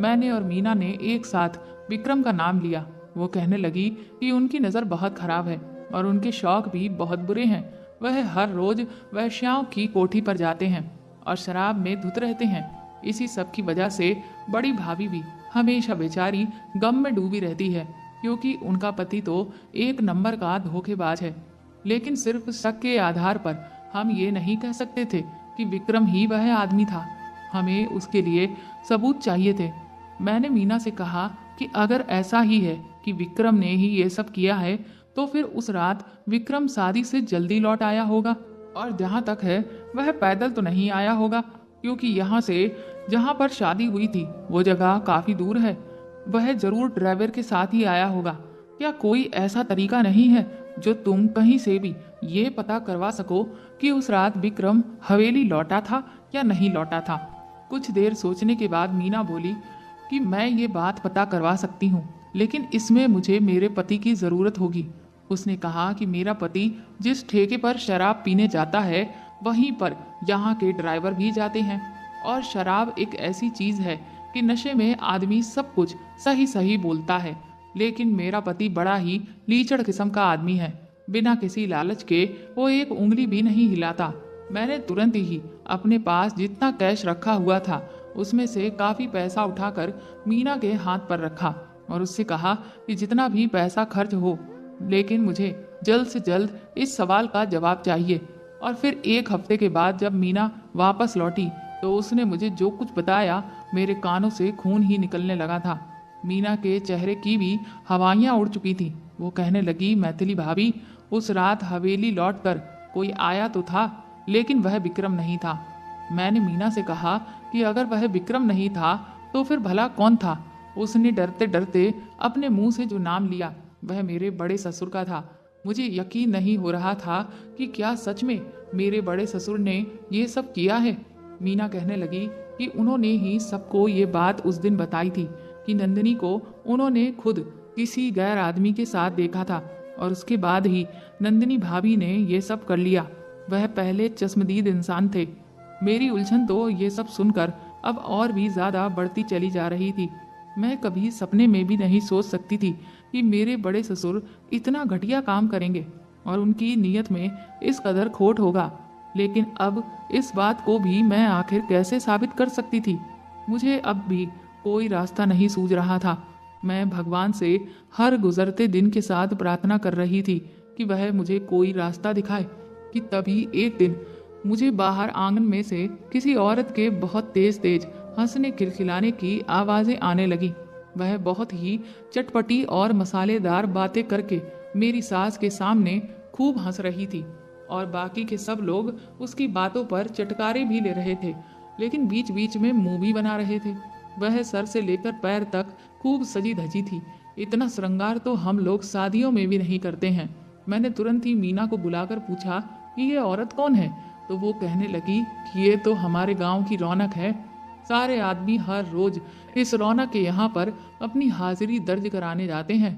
मैंने और मीना ने एक साथ विक्रम का नाम लिया। वो कहने लगी कि उनकी नज़र बहुत खराब है और उनके शौक भी बहुत बुरे हैं। वह हर रोज वैश्याओं की कोठी पर जाते हैं और शराब में धुत रहते हैं। इसी सब की वजह से बड़ी भाभी भी हमेशा बेचारी गम में डूबी रहती है, क्योंकि उनका पति तो एक नंबर का धोखेबाज है। लेकिन सिर्फ शक के आधार पर हम ये नहीं कह सकते थे कि विक्रम ही वह आदमी था। हमें उसके लिए सबूत चाहिए थे। मैंने मीना से कहा कि अगर ऐसा ही है कि विक्रम ने ही ये सब किया है, तो फिर उस रात विक्रम शादी से जल्दी लौट आया होगा, और जहाँ तक है वह पैदल तो नहीं आया होगा, क्योंकि यहाँ से जहाँ पर शादी हुई थी वो जगह काफ़ी दूर है। वह जरूर ड्राइवर के साथ ही आया होगा। क्या कोई ऐसा तरीका नहीं है जो तुम कहीं से भी ये पता करवा सको कि उस रात विक्रम हवेली लौटा था या नहीं लौटा था? कुछ देर सोचने के बाद मीना बोली कि मैं ये बात पता करवा सकती हूँ, लेकिन इसमें मुझे मेरे पति की ज़रूरत होगी। उसने कहा कि मेरा पति जिस ठेके पर शराब पीने जाता है वहीं पर यहाँ के ड्राइवर भी जाते हैं, और शराब एक ऐसी चीज़ है कि नशे में आदमी सब कुछ सही सही बोलता है। लेकिन मेरा पति बड़ा ही लीचड़ किस्म का आदमी है। बिना किसी लालच के वो एक उंगली भी नहीं हिलाता। मैंने तुरंत ही अपने पास जितना कैश रखा हुआ था उसमें से काफ़ी पैसा उठाकर मीना के हाथ पर रखा और उससे कहा कि जितना भी पैसा खर्च हो, लेकिन मुझे जल्द से जल्द इस सवाल का जवाब चाहिए। और फिर एक हफ्ते के बाद जब मीना वापस लौटी तो उसने मुझे जो कुछ बताया, मेरे कानों से खून ही निकलने लगा था। मीना के चेहरे की भी हवाइयाँ उड़ चुकी थी। वो कहने लगी, मैथिली भाभी, उस रात हवेली लौटकर कोई आया तो था, लेकिन वह विक्रम नहीं था। मैंने मीना से कहा कि अगर वह विक्रम नहीं था तो फिर भला कौन था? उसने डरते डरते अपने मुंह से जो नाम लिया वह मेरे बड़े ससुर का था। मुझे यकीन नहीं हो रहा था कि क्या सच में मेरे बड़े ससुर ने ये सब किया है। मीना कहने लगी कि उन्होंने ही सबको ये बात उस दिन बताई थी कि नंदिनी को उन्होंने खुद किसी गैर आदमी के साथ देखा था, और उसके बाद ही नंदिनी भाभी ने ये सब कर लिया। वह पहले चश्मदीद इंसान थे। मेरी उलझन तो ये सब सुनकर अब और भी ज़्यादा बढ़ती चली जा रही थी। मैं कभी सपने में भी नहीं सोच सकती थी कि मेरे बड़े ससुर इतना घटिया काम करेंगे और उनकी नीयत में इस कदर खोट होगा। लेकिन अब इस बात को भी मैं आखिर कैसे साबित कर सकती थी? मुझे अब भी कोई रास्ता नहीं सूझ रहा था। मैं भगवान से हर गुजरते दिन के साथ प्रार्थना कर रही थी कि वह मुझे कोई रास्ता दिखाए। कि तभी एक दिन मुझे बाहर आंगन में से किसी औरत के बहुत तेज तेज हंसने खिलखिलाने की आवाज़ें आने लगी। वह बहुत ही चटपटी और मसालेदार बातें करके मेरी सास के सामने खूब हंस रही थी, और बाकी के सब लोग उसकी बातों पर चटकारे भी ले रहे थे, लेकिन बीच बीच में मुंह भी बना रहे थे। वह सर से लेकर पैर तक खूब सजी धजी थी। इतना श्रृंगार तो हम लोग शादियों में भी नहीं करते हैं। मैंने तुरंत ही मीना को बुलाकर पूछा कि ये औरत कौन है, तो वो कहने लगी कि ये तो हमारे गांव की रौनक है। सारे आदमी हर रोज इस रौनक के यहाँ पर अपनी हाजिरी दर्ज कराने जाते हैं।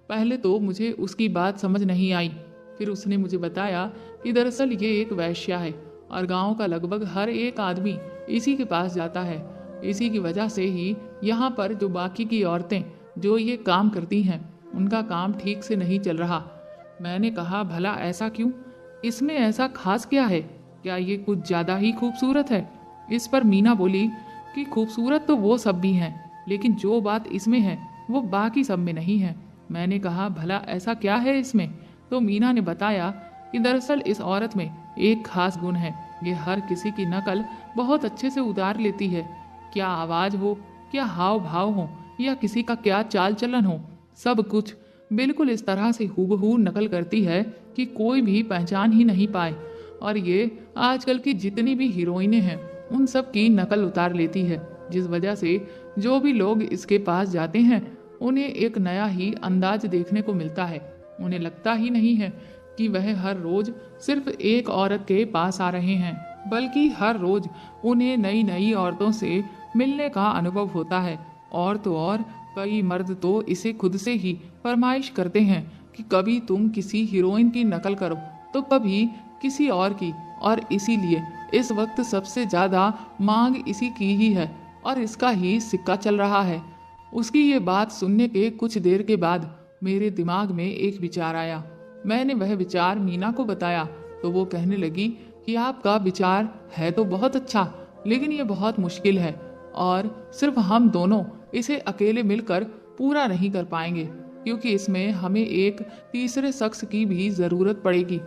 पहले तो मुझे उसकी बात समझ नहीं आई। फिर उसने मुझे बताया कि दरअसल ये एक वैश्या है और गांव का लगभग हर एक आदमी इसी के पास जाता है। इसी की वजह से ही यहाँ पर जो बाकी की औरतें जो ये काम करती हैं उनका काम ठीक से नहीं चल रहा। मैंने कहा, भला ऐसा क्यों? इसमें ऐसा खास क्या है? क्या ये कुछ ज़्यादा ही खूबसूरत है? इस पर मीना बोली कि खूबसूरत तो वो सब भी हैं, लेकिन जो बात इसमें है वो बाकी सब में नहीं है। मैंने कहा, भला ऐसा क्या है इसमें? तो मीना ने बताया कि दरअसल इस औरत में एक खास गुण है। ये हर किसी की नकल बहुत अच्छे से उतार लेती है। क्या आवाज़ हो, क्या हाव भाव हो, या किसी का क्या चाल चलन हो, सब कुछ बिल्कुल इस तरह से हूबहू नकल करती है कि कोई भी पहचान ही नहीं पाए। और ये आजकल की जितनी भी हीरोइनें हैं उन सब की नकल उतार लेती है, जिस वजह से जो भी लोग इसके पास जाते हैं उन्हें एक नया ही अंदाज देखने को मिलता है। उन्हें लगता ही नहीं है कि वह हर रोज सिर्फ एक औरत के पास आ रहे हैं, बल्कि हर रोज उन्हें नई नई औरतों से मिलने का अनुभव होता है। और तो और कई मर्द तो इसे खुद से ही फरमाइश करते हैं कि कभी तुम किसी हीरोइन की नकल करो तो कभी किसी और की, और इसीलिए इस वक्त सबसे ज़्यादा मांग इसी की ही है और इसका ही सिक्का चल रहा है। उसकी ये बात सुनने के कुछ देर के बाद मेरे दिमाग में एक विचार आया। मैंने वह विचार मीना को बताया तो वो कहने लगी कि आपका विचार है तो बहुत अच्छा, लेकिन ये बहुत मुश्किल है और सिर्फ हम दोनों इसे अकेले मिलकर पूरा नहीं कर पाएंगे, क्योंकि इसमें हमें एक तीसरे शख्स की भी ज़रूरत पड़ेगी।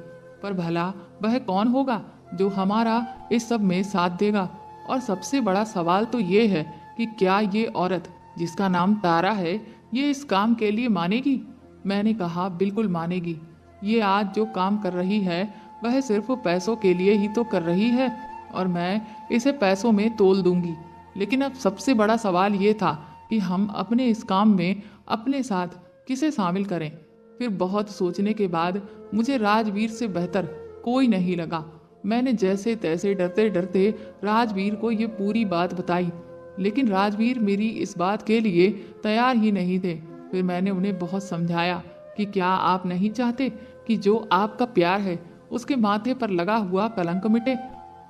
पर भला वह कौन होगा जो हमारा इस सब में साथ देगा? और सबसे बड़ा सवाल तो ये है कि क्या ये औरत जिसका नाम तारा है, ये इस काम के लिए मानेगी? मैंने कहा बिल्कुल मानेगी। ये आज जो काम कर रही है वह सिर्फ पैसों के लिए ही तो कर रही है और मैं इसे पैसों में तोल दूंगी। लेकिन अब सबसे बड़ा सवाल ये था कि हम अपने इस काम में अपने साथ किसे शामिल करें। फिर बहुत सोचने के बाद मुझे राजवीर से बेहतर कोई नहीं लगा। मैंने जैसे तैसे डरते डरते राजवीर को ये पूरी बात बताई, लेकिन राजवीर मेरी इस बात के लिए तैयार ही नहीं थे। फिर मैंने उन्हें बहुत समझाया कि क्या आप नहीं चाहते कि जो आपका प्यार है उसके माथे पर लगा हुआ कलंक मिटे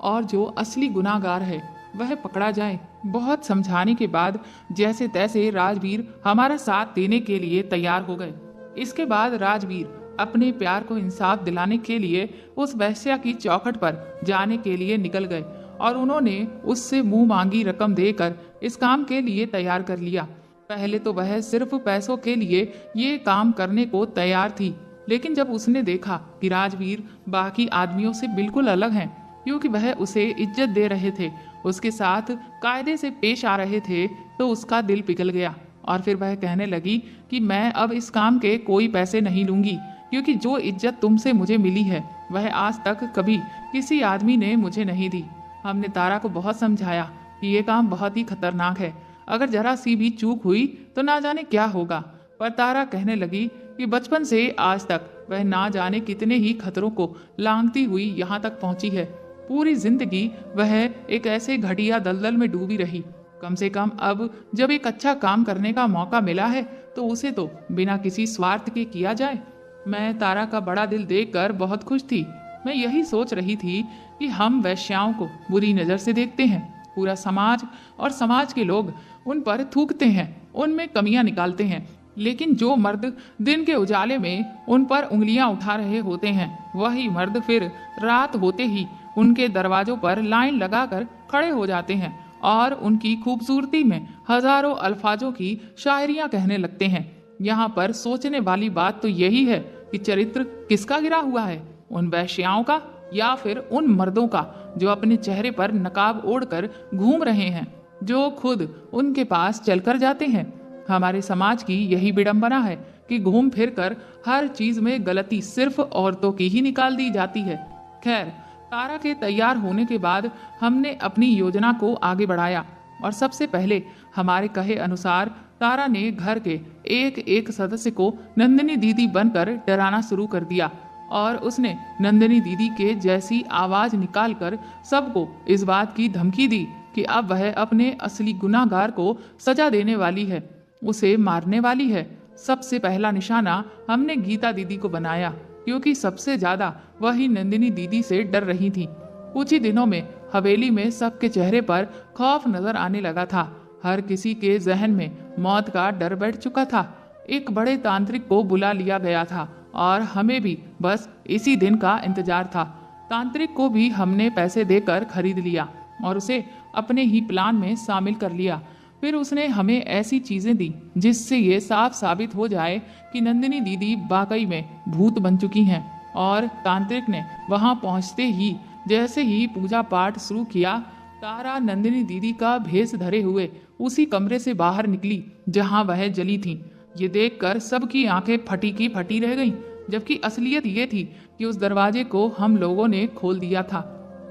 और जो असली गुनाहगार है वह पकड़ा जाए। बहुत समझाने के बाद जैसे तैसे राजवीर हमारा साथ देने के लिए तैयार हो गए। इसके बाद राजवीर अपने प्यार को इंसाफ दिलाने के लिए उस वैश्या की चौखट पर जाने के लिए निकल गए और उन्होंने उससे मुंह मांगी रकम देकर इस काम के लिए तैयार कर लिया। पहले तो वह सिर्फ पैसों के लिए ये काम करने को तैयार थी, लेकिन जब उसने देखा कि राजवीर बाकी आदमियों से बिल्कुल अलग हैं, क्योंकि वह उसे इज्जत दे रहे थे, उसके साथ कायदे से पेश आ रहे थे, तो उसका दिल पिघल गया और फिर वह कहने लगी कि मैं अब इस काम के कोई पैसे नहीं लूंगी, क्योंकि जो इज्जत तुमसे मुझे मिली है वह आज तक कभी किसी आदमी ने मुझे नहीं दी। हमने तारा को बहुत समझाया कि ये काम बहुत ही खतरनाक है, अगर जरा सी भी चूक हुई तो ना जाने क्या होगा। पर तारा कहने लगी कि बचपन से आज तक वह ना जाने कितने ही खतरों को लांघती हुई यहाँ तक पहुंची है। पूरी जिंदगी वह एक ऐसे घटिया दलदल में डूबी रही। कम से कम अब जब एक अच्छा काम करने का मौका मिला है तो उसे तो बिना किसी स्वार्थ के किया जाए। मैं तारा का बड़ा दिल देखकर बहुत खुश थी। मैं यही सोच रही थी कि हम वैश्याओं को बुरी नज़र से देखते हैं, पूरा समाज और समाज के लोग उन पर थूकते हैं, उनमें कमियां निकालते हैं, लेकिन जो मर्द दिन के उजाले में उन पर उंगलियां उठा रहे होते हैं, वही मर्द फिर रात होते ही उनके दरवाजों पर लाइन लगाकर खड़े हो जाते हैं और उनकी खूबसूरती में हजारों अल्फाजों की शायरियां कहने लगते हैं। यहाँ पर सोचने वाली बात तो यही है कि चरित्र किसका गिरा हुआ है, उन वैश्याओं का या फिर उन मर्दों का जो अपने चेहरे पर नकाब ओढ़कर घूम रहे हैं, जो खुद उनके पास चलकर जाते हैं। हमारे समाज की यही विडंबना है कि घूम फिर कर हर चीज में गलती सिर्फ औरतों की ही निकाल दी जाती है। खैर, तारा के तैयार होने के बाद हमने अपनी योजना को आगे बढ़ाया और सबसे पहले हमारे कहे अनुसार तारा ने घर के एक एक सदस्य को नंदिनी दीदी बनकर डराना शुरू कर दिया और उसने नंदिनी दीदी के जैसी आवाज निकालकर सबको इस बात की धमकी दी कि अब वह अपने असली गुनाहगार को सजा देने वाली है, उसे मारने वाली है। सबसे पहला निशाना हमने गीता दीदी को बनाया, क्योंकि सबसे ज्यादा वही नंदिनी दीदी से डर रही थी। कुछ ही दिनों में हवेली में सबके चेहरे पर खौफ नजर आने लगा था। हर किसी के जहन में मौत का डर बैठ चुका था। एक बड़े तांत्रिक को बुला लिया गया था और हमें भी बस इसी दिन का इंतजार था। तांत्रिक को भी हमने पैसे देकर खरीद लिया और उसे अपने ही प्लान में शामिल कर लिया। फिर उसने हमें ऐसी चीजें दी जिससे ये साफ साबित हो जाए कि नंदिनी दीदी वाकई में भूत बन चुकी हैं। और तांत्रिक ने वहां पहुंचते ही जैसे ही पूजा पाठ शुरू किया, तारा नंदिनी दीदी का भेष धरे हुए उसी कमरे से बाहर निकली जहां वह जली थी। ये देखकर सबकी आंखें फटी की फटी रह गईं, जबकि असलियत ये थी कि उस दरवाजे को हम लोगों ने खोल दिया था।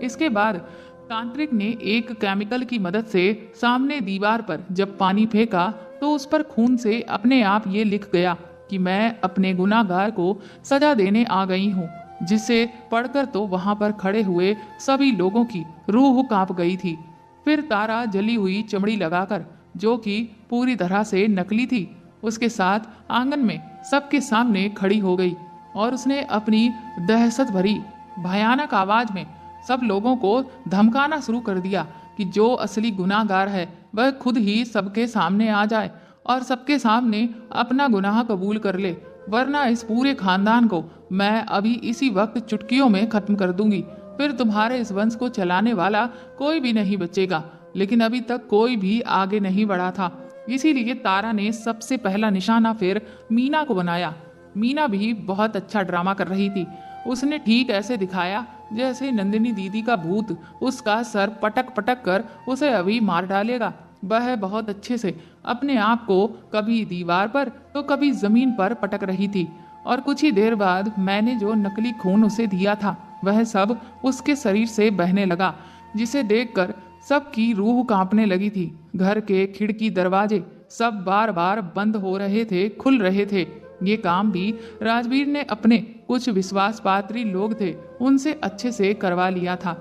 इसके बाद तांत्रिक ने एक केमिकल की मदद से सामने दीवार पर जब पानी फेंका तो उस पर खून से अपने आप ये लिख गया कि मैं अपने गुनाहगार को सजा देने आ गई हूँ, जिसे पढ़कर तो वहां पर खड़े हुए सभी लोगों की रूह कांप गई थी। फिर तारा जली हुई चमड़ी लगाकर, जो कि पूरी तरह से नकली थी, उसके साथ आंगन में सबके सामने खड़ी हो गई और उसने अपनी दहशत भरी भयानक आवाज में सब लोगों को धमकाना शुरू कर दिया कि जो असली गुनाहगार है वह खुद ही सबके सामने आ जाए और सबके सामने अपना गुनाह कबूल कर ले, वरना इस पूरे खानदान को मैं अभी इसी वक्त चुटकियों में खत्म कर दूंगी। फिर तुम्हारे इस वंश को चलाने वाला कोई भी नहीं बचेगा। लेकिन अभी तक कोई भी आगे नहीं बढ़ा था, इसीलिए तारा ने सबसे पहला निशाना फिर मीना को बनाया। मीना भी बहुत अच्छा ड्रामा कर रही थी। उसने ठीक ऐसे दिखाया जैसे नंदिनी दीदी का भूत उसका सर पटक पटक कर उसे अभी मार डालेगा। वह बहुत अच्छे से अपने आप को कभी दीवार पर तो कभी जमीन पर पटक रही थी। और कुछ ही देर बाद मैंने जो नकली खून उसे दिया था वह सब उसके शरीर से बहने लगा, जिसे देखकर सबकी रूह कांपने लगी थी। घर के खिड़की दरवाजे सब बार बार बंद हो रहे थे, खुल रहे थे। ये काम भी राजवीर ने अपने कुछ विश्वास पात्री लोग थे उनसे अच्छे से करवा लिया था।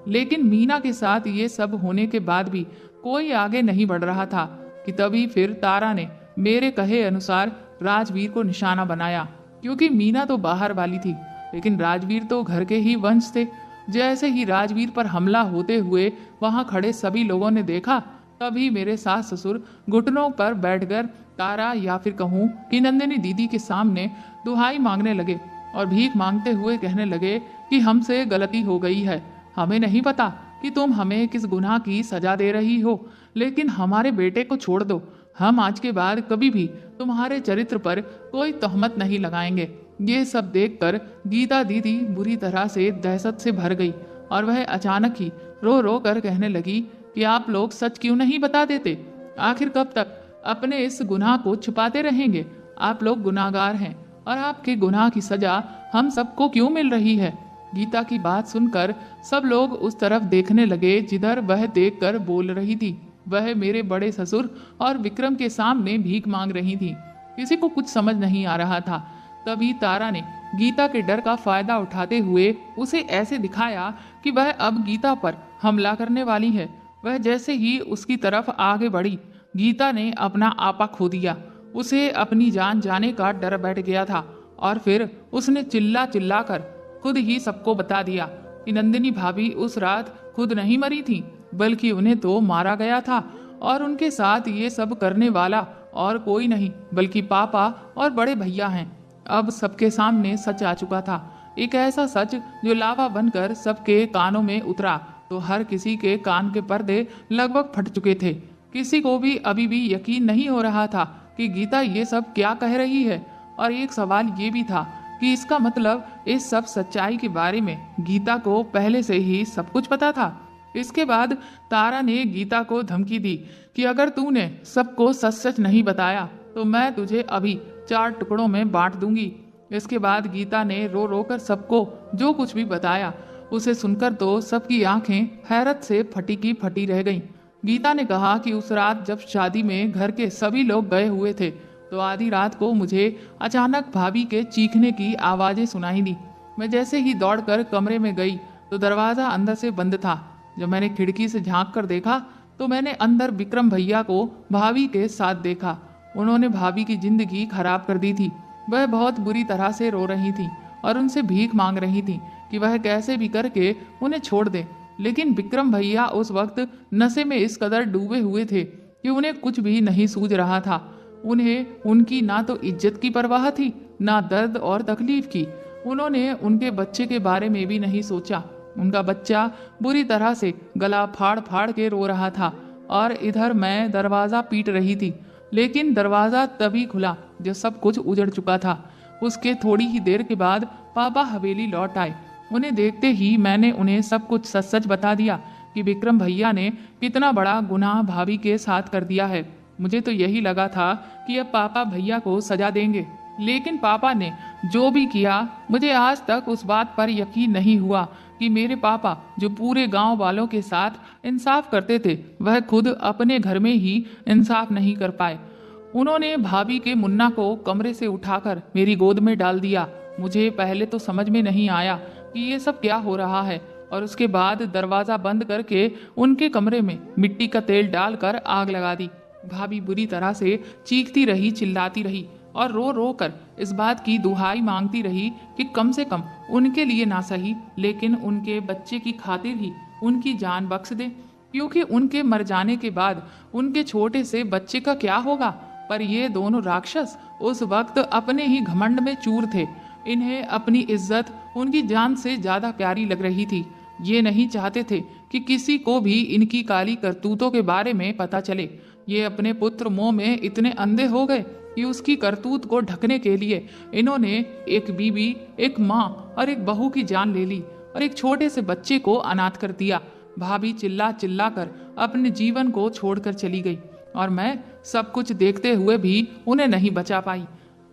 लेकिन मीना के साथ ये सब होने के बाद भी कोई आगे नहीं बढ़ रहा था कि तभी फिर तारा ने मेरे कहे अनुसार राजवीर को निशाना बनाया। क्योंकि मीना तो बाहर वाली थी, लेकिन राजवीर तो घर के ही वंश थे। जैसे ही राजवीर पर हमला होते हुए वहां खड़े सभी लोगों ने देखा, तभी मेरे सास ससुर घुटनों पर बैठकर तारा या फिर कहूँ कि नंदिनी दीदी के सामने दुहाई मांगने लगे और भीख मांगते हुए कहने लगे कि हमसे गलती हो गई है। हमें नहीं पता कि तुम हमें किस गुनाह की सजा दे रही हो, लेकिन हमारे बेटे को छोड़ दो। हम आज के बाद कभी भी तुम्हारे चरित्र पर कोई तहमत नहीं लगाएंगे। ये सब देखकर गीता दीदी बुरी तरह से दहशत से भर गई और वह अचानक ही रो रो कर कहने लगी कि आप लोग सच क्यों नहीं बता देते? आखिर कब तक अपने इस गुनाह को छुपाते रहेंगे? आप लोग गुनाहगार हैं और आपके गुनाह की सजा हम सबको क्यों मिल रही है? गीता की बात सुनकर सब लोग उस तरफ देखने लगे जिधर वह देखकर बोल रही थी। वह मेरे बड़े ससुर और विक्रम के सामने भीख मांग रही थी। किसी को कुछ समझ नहीं आ रहा था। तभी तारा ने गीता के डर का फायदा उठाते हुए उसे ऐसे दिखाया कि वह अब गीता पर हमला करने वाली है। वह जैसे ही उसकी तरफ आगे बढ़ी, गीता ने अपना आपा खो दिया। उसे अपनी जान जाने का डर बैठ गया था और फिर उसने चिल्ला चिल्ला कर खुद ही सबको बता दिया कि नंदिनी भाभी उस रात खुद नहीं मरी थी, बल्कि उन्हें तो मारा गया था और उनके साथ ये सब करने वाला और कोई नहीं बल्कि पापा और बड़े भैया हैं। अब सबके सामने सच आ चुका था, एक ऐसा सच जो लावा बनकर सबके कानों में उतरा तो हर किसी के कान के पर्दे लगभग फट चुके थे। किसी को भी अभी भी यकीन नहीं हो रहा था कि गीता ये सब क्या कह रही है। और एक सवाल ये भी था कि इसका मतलब इस सब सच्चाई के बारे में गीता को पहले से ही सब कुछ पता था। इसके बाद तारा ने गीता को धमकी दी कि अगर तूने सबको सच सच नहीं बताया तो मैं तुझे अभी 4 टुकड़ों में बांट दूंगी। इसके बाद गीता ने रो रो कर सबको जो कुछ भी बताया। उसे सुनकर तो सबकी आंखें हैरत से फटी की फटी रह गईं। गीता ने कहा कि उस रात जब शादी में घर के सभी लोग गए हुए थे तो आधी रात को मुझे अचानक भाभी के चीखने की आवाज़ें सुनाई दी। मैं जैसे ही दौड़कर कमरे में गई तो दरवाज़ा अंदर से बंद था। जब मैंने खिड़की से झांक कर देखा तो मैंने अंदर विक्रम भैया को भाभी के साथ देखा। उन्होंने भाभी की जिंदगी खराब कर दी थी। वह बहुत बुरी तरह से रो रही थी और उनसे भीख मांग रही थी कि वह कैसे भी करके उन्हें छोड़ दे। लेकिन विक्रम भैया उस वक्त नशे में इस कदर डूबे हुए थे कि उन्हें कुछ भी नहीं सूझ रहा था। उन्हें उनकी ना तो इज्जत की परवाह थी, ना दर्द और तकलीफ की। उन्होंने उनके बच्चे के बारे में भी नहीं सोचा। उनका बच्चा बुरी तरह से गला फाड़ फाड़ के रो रहा था और इधर मैं दरवाज़ा पीट रही थी। लेकिन दरवाज़ा तभी खुला जब सब कुछ उजड़ चुका था। उसके थोड़ी ही देर के बाद पापा हवेली लौट आए। उन्हें देखते ही मैंने उन्हें सब कुछ सच सच बता दिया कि विक्रम भैया ने कितना बड़ा गुनाह भाभी के साथ कर दिया है। मुझे तो यही लगा था कि अब पापा भैया को सजा देंगे, लेकिन पापा ने जो भी किया मुझे आज तक उस बात पर यकीन नहीं हुआ कि मेरे पापा जो पूरे गांव वालों के साथ इंसाफ करते थे वह खुद अपने घर में ही इंसाफ नहीं कर पाए। उन्होंने भाभी के मुन्ना को कमरे से उठाकर मेरी गोद में डाल दिया। मुझे पहले तो समझ में नहीं आया कि ये सब क्या हो रहा है और उसके बाद दरवाज़ा बंद करके उनके कमरे में मिट्टी का तेल डालकर आग लगा दी। भाभी बुरी तरह से चीखती रही, चिल्लाती रही और रो रो कर इस बात की दुहाई मांगती रही कि कम से कम उनके लिए ना सही लेकिन उनके बच्चे की खातिर ही उनकी जान बख्श दे, क्योंकि उनके मर जाने के बाद उनके छोटे से बच्चे का क्या होगा। पर ये दोनों राक्षस उस वक्त अपने ही घमंड में चूर थे। इन्हें अपनी इज्जत उनकी जान से ज्यादा प्यारी लग रही थी। ये नहीं चाहते थे कि किसी को भी इनकी काली करतूतों के बारे में पता चले। ये अपने पुत्र मोह में इतने अंधे हो गए कि उसकी करतूत को ढकने के लिए इन्होंने एक बीबी, एक माँ और एक बहू की जान ले ली और एक छोटे से बच्चे को अनाथ कर दिया। भाभी चिल्ला चिल्ला कर अपने जीवन को छोड़कर चली गई और मैं सब कुछ देखते हुए भी उन्हें नहीं बचा पाई।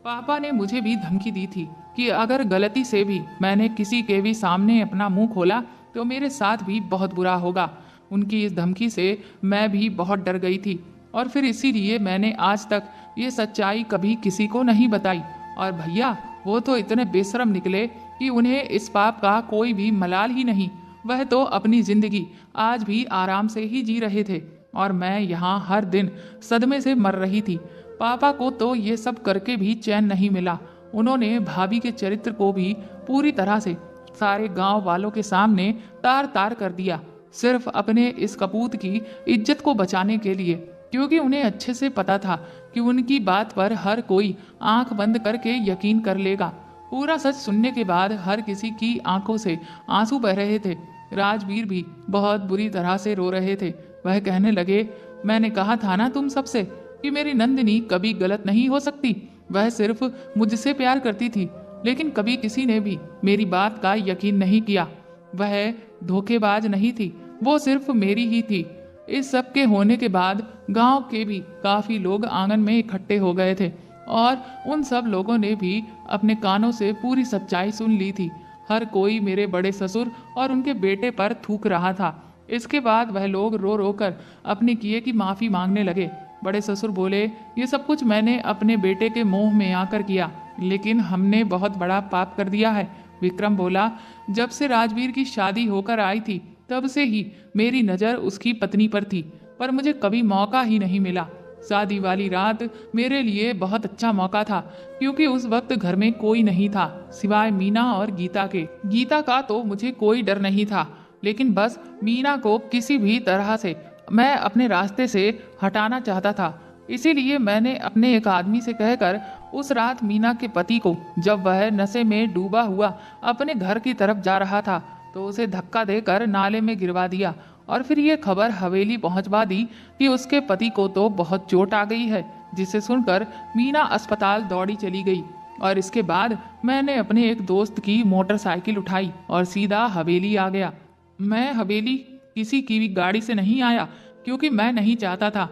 पापा ने मुझे भी धमकी दी थी कि अगर गलती से भी मैंने किसी के भी सामने अपना मुंह खोला तो मेरे साथ भी बहुत बुरा होगा। उनकी इस धमकी से मैं भी बहुत डर गई थी और फिर इसीलिए मैंने आज तक ये सच्चाई कभी किसी को नहीं बताई। और भैया वो तो इतने बेशरम निकले कि उन्हें इस पाप का कोई भी मलाल ही नहीं। वह तो अपनी जिंदगी आज भी आराम से ही जी रहे थे और मैं यहाँ हर दिन सदमे से मर रही थी। पापा को तो ये सब करके भी चैन नहीं मिला। उन्होंने भाभी के चरित्र को भी पूरी तरह से सारे गांव वालों के सामने तार तार कर दिया, सिर्फ अपने इस कपूत की इज्जत को बचाने के लिए, क्योंकि उन्हें अच्छे से पता था कि उनकी बात पर हर कोई आंख बंद करके यकीन कर लेगा। पूरा सच सुनने के बाद हर किसी की आंखों से आंसू बह रहे थे। राजवीर भी बहुत बुरी तरह से रो रहे थे। वह कहने लगे, मैंने कहा था ना तुम सबसे कि मेरी नंदिनी कभी गलत नहीं हो सकती। वह सिर्फ मुझसे प्यार करती थी, लेकिन कभी किसी ने भी मेरी बात का यकीन नहीं किया। वह धोखेबाज नहीं थी, वो सिर्फ मेरी ही थी। इस सब के होने के बाद गांव के भी काफी लोग आंगन में इकट्ठे हो गए थे और उन सब लोगों ने भी अपने कानों से पूरी सच्चाई सुन ली थी। हर कोई मेरे बड़े ससुर और उनके बेटे पर थूक रहा था। इसके बाद वह लोग रो रो कर अपने किए की माफी मांगने लगे। बड़े ससुर बोले, ये सब कुछ मैंने अपने बेटे के मोह में आकर किया, लेकिन हमने बहुत बड़ा पाप कर दिया है। विक्रम बोला, जब से राजवीर की शादी होकर आई थी तब से ही मेरी नज़र उसकी पत्नी पर थी, पर मुझे कभी मौका ही नहीं मिला। शादी वाली रात मेरे लिए बहुत अच्छा मौका था, क्योंकि उस वक्त घर में कोई नहीं था सिवाय मीना और गीता के। गीता का तो मुझे कोई डर नहीं था, लेकिन बस मीना को किसी भी तरह से मैं अपने रास्ते से हटाना चाहता था। इसीलिए मैंने अपने एक आदमी से कहकर उस रात मीना के पति को, जब वह नशे में डूबा हुआ अपने घर की तरफ जा रहा था, तो उसे धक्का देकर नाले में गिरवा दिया और फिर ये खबर हवेली पहुंचवा दी कि उसके पति को तो बहुत चोट आ गई है, जिसे सुनकर मीना अस्पताल दौड़ी चली गई। और इसके बाद मैंने अपने एक दोस्त की मोटरसाइकिल उठाई और सीधा हवेली आ गया। मैं हवेली किसी की भी गाड़ी से नहीं आया, क्योंकि मैं नहीं चाहता था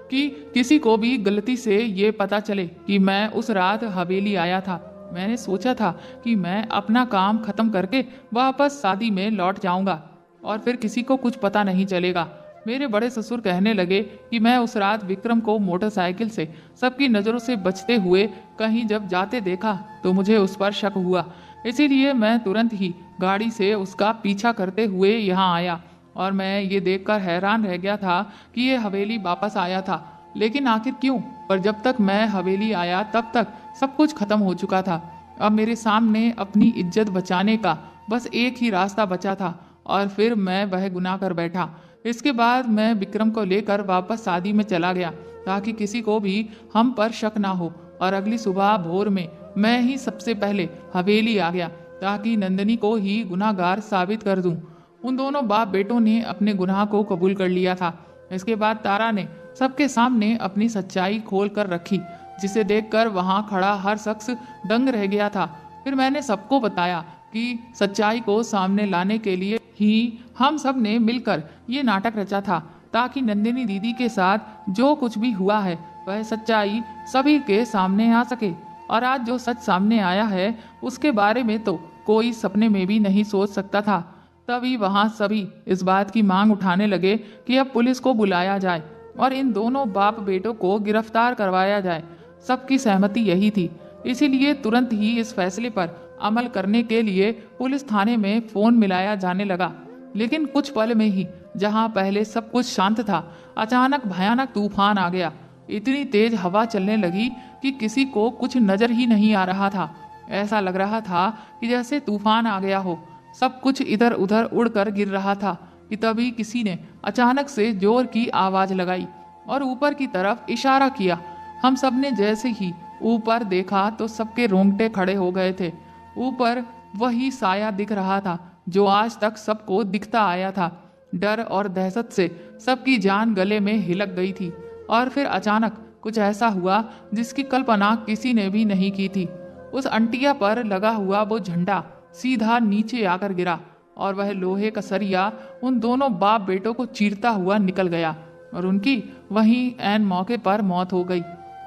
कि किसी को भी गलती से ये पता चले कि मैं उस रात हवेली आया था। मैंने सोचा था कि मैं अपना काम खत्म करके वापस शादी में लौट जाऊंगा और फिर किसी को कुछ पता नहीं चलेगा। मेरे बड़े ससुर कहने लगे कि मैं उस रात विक्रम को मोटरसाइकिल से सबकी नज़रों से बचते हुए कहीं जब जाते देखा तो मुझे उस पर शक हुआ। इसीलिए मैं तुरंत ही गाड़ी से उसका पीछा करते हुए यहाँ आया और मैं ये देखकर हैरान रह गया था कि ये हवेली वापस आया था। लेकिन आखिर क्यों? पर जब तक मैं हवेली आया तब तक सब कुछ खत्म हो चुका था। अब मेरे सामने अपनी इज्जत बचाने का बस एक ही रास्ता बचा था और फिर मैं वह गुनाह कर बैठा। इसके बाद मैं विक्रम को लेकर वापस शादी में चला गया ताकि किसी को भी हम पर शक ना हो, और अगली सुबह भोर में मैं ही सबसे पहले हवेली आ गया ताकि नंदिनी को ही गुनाहगार साबित कर दूं। उन दोनों बाप बेटों ने अपने गुनाह को कबूल कर लिया था। इसके बाद तारा ने सबके सामने अपनी सच्चाई खोल कर रखी, जिसे देखकर वहां खड़ा हर शख्स दंग रह गया था। फिर मैंने सबको बताया कि सच्चाई को सामने लाने के लिए ही हम सब ने मिलकर ये नाटक रचा था, ताकि नंदिनी दीदी के साथ जो कुछ भी हुआ है वह सच्चाई सभी के सामने आ सके। और आज जो सच सामने आया है उसके बारे में तो कोई सपने में भी नहीं सोच सकता था। तभी वहां सभी इस बात की मांग उठाने लगे कि अब पुलिस को बुलाया जाए और इन दोनों बाप बेटों को गिरफ्तार करवाया जाए। सबकी सहमति यही थी, इसीलिए तुरंत ही इस फैसले पर अमल करने के लिए पुलिस थाने में फोन मिलाया जाने लगा। लेकिन कुछ पल में ही जहां पहले सब कुछ शांत था, अचानक भयानक तूफान आ गया। इतनी तेज हवा चलने लगी कि किसी को कुछ नजर ही नहीं आ रहा था। ऐसा लग रहा था कि जैसे तूफान आ गया हो। सब कुछ इधर उधर उड़कर गिर रहा था कि तभी किसी ने अचानक से जोर की आवाज लगाई और ऊपर की तरफ इशारा किया। हम सब ने जैसे ही ऊपर देखा तो सबके रोंगटे खड़े हो गए थे। ऊपर वही साया दिख रहा था जो आज तक सबको दिखता आया था। डर और दहशत से सबकी जान गले में हिलक गई थी। और फिर अचानक कुछ ऐसा हुआ जिसकी कल्पना किसी ने भी नहीं की थी। उस अंटिया पर लगा हुआ वो झंडा सीधा नीचे आकर गिरा और वह लोहे का सरिया उन दोनों बाप बेटों को चीरता हुआ निकल गया और उनकी वहीं ऐन मौके पर मौत हो गई।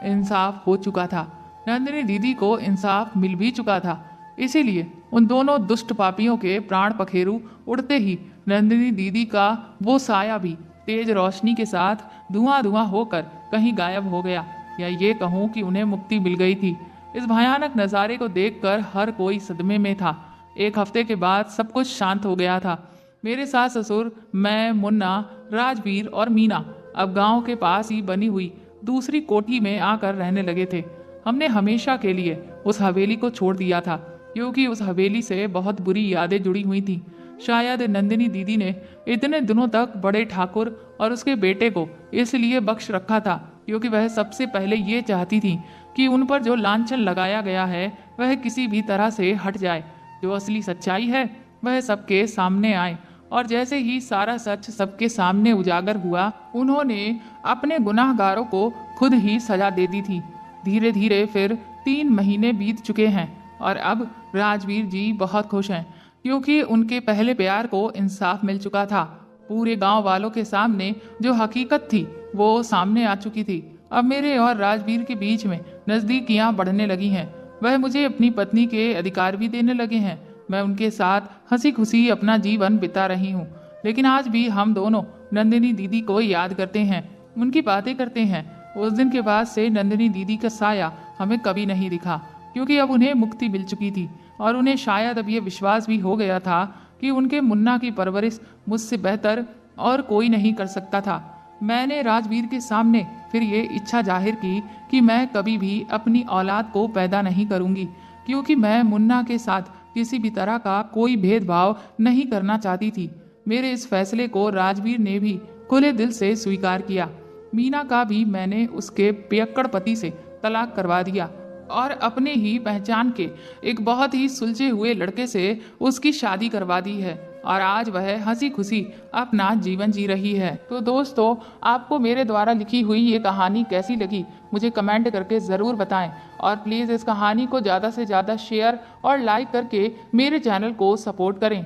इंसाफ हो चुका था। नंदिनी दीदी को इंसाफ मिल भी चुका था। इसीलिए उन दोनों दुष्ट पापियों के प्राण पखेरु उड़ते ही नंदिनी दीदी का वो साया भी तेज रोशनी के साथ धुआं धुआं होकर कहीं गायब हो गया, या ये कहूँ कि उन्हें मुक्ति मिल गई थी। इस भयानक नज़ारे को देखकर हर कोई सदमे में था। एक हफ्ते के बाद सब कुछ शांत हो गया था। मेरे सास ससुर, मैं, मुन्ना, राजवीर और मीना अब गांव के पास ही बनी हुई दूसरी कोठी में आकर रहने लगे थे। हमने हमेशा के लिए उस हवेली को छोड़ दिया था, क्योंकि उस हवेली से बहुत बुरी यादें जुड़ी हुई थीं। शायद नंदिनी दीदी ने इतने दिनों तक बड़े ठाकुर और उसके बेटे को इसलिए बख्श रखा था क्योंकि वह सबसे पहले ये चाहती थी कि उन पर जो लांछन लगाया गया है वह किसी भी तरह से हट जाए। जो असली सच्चाई है वह सबके सामने आए। और जैसे ही सारा सच सबके सामने उजागर हुआ, उन्होंने अपने गुनाहगारों को खुद ही सजा दे दी थी। धीरे धीरे फिर 3 महीने बीत चुके हैं और अब राजवीर जी बहुत खुश हैं, क्योंकि उनके पहले प्यार को इंसाफ मिल चुका था। पूरे गांव वालों के सामने जो हकीकत थी वो सामने आ चुकी थी। अब मेरे और राजवीर के बीच में नज़दीकियां बढ़ने लगी हैं। वह मुझे अपनी पत्नी के अधिकार भी देने लगे हैं। मैं उनके साथ हंसी खुशी अपना जीवन बिता रही हूँ। लेकिन आज भी हम दोनों नंदिनी दीदी को याद करते हैं, उनकी बातें करते हैं। उस दिन के बाद से नंदिनी दीदी का साया हमें कभी नहीं दिखा, क्योंकि अब उन्हें मुक्ति मिल चुकी थी और उन्हें शायद अब ये विश्वास भी हो गया था कि उनके मुन्ना की परवरिश मुझसे बेहतर और कोई नहीं कर सकता था। मैंने राजवीर के सामने फिर ये इच्छा जाहिर की कि मैं कभी भी अपनी औलाद को पैदा नहीं करूंगी, क्योंकि मैं मुन्ना के साथ किसी भी तरह का कोई भेदभाव नहीं करना चाहती थी। मेरे इस फैसले को राजवीर ने भी खुले दिल से स्वीकार किया। मीना का भी मैंने उसके पियक्कड़ पति से तलाक करवा दिया और अपने ही पहचान के एक बहुत ही सुलझे हुए लड़के से उसकी शादी करवा दी है और आज वह हंसी खुशी अपना जीवन जी रही है। तो दोस्तों, आपको मेरे द्वारा लिखी हुई ये कहानी कैसी लगी मुझे कमेंट करके ज़रूर बताएं और प्लीज़ इस कहानी को ज़्यादा से ज़्यादा शेयर और लाइक करके मेरे चैनल को सपोर्ट करें।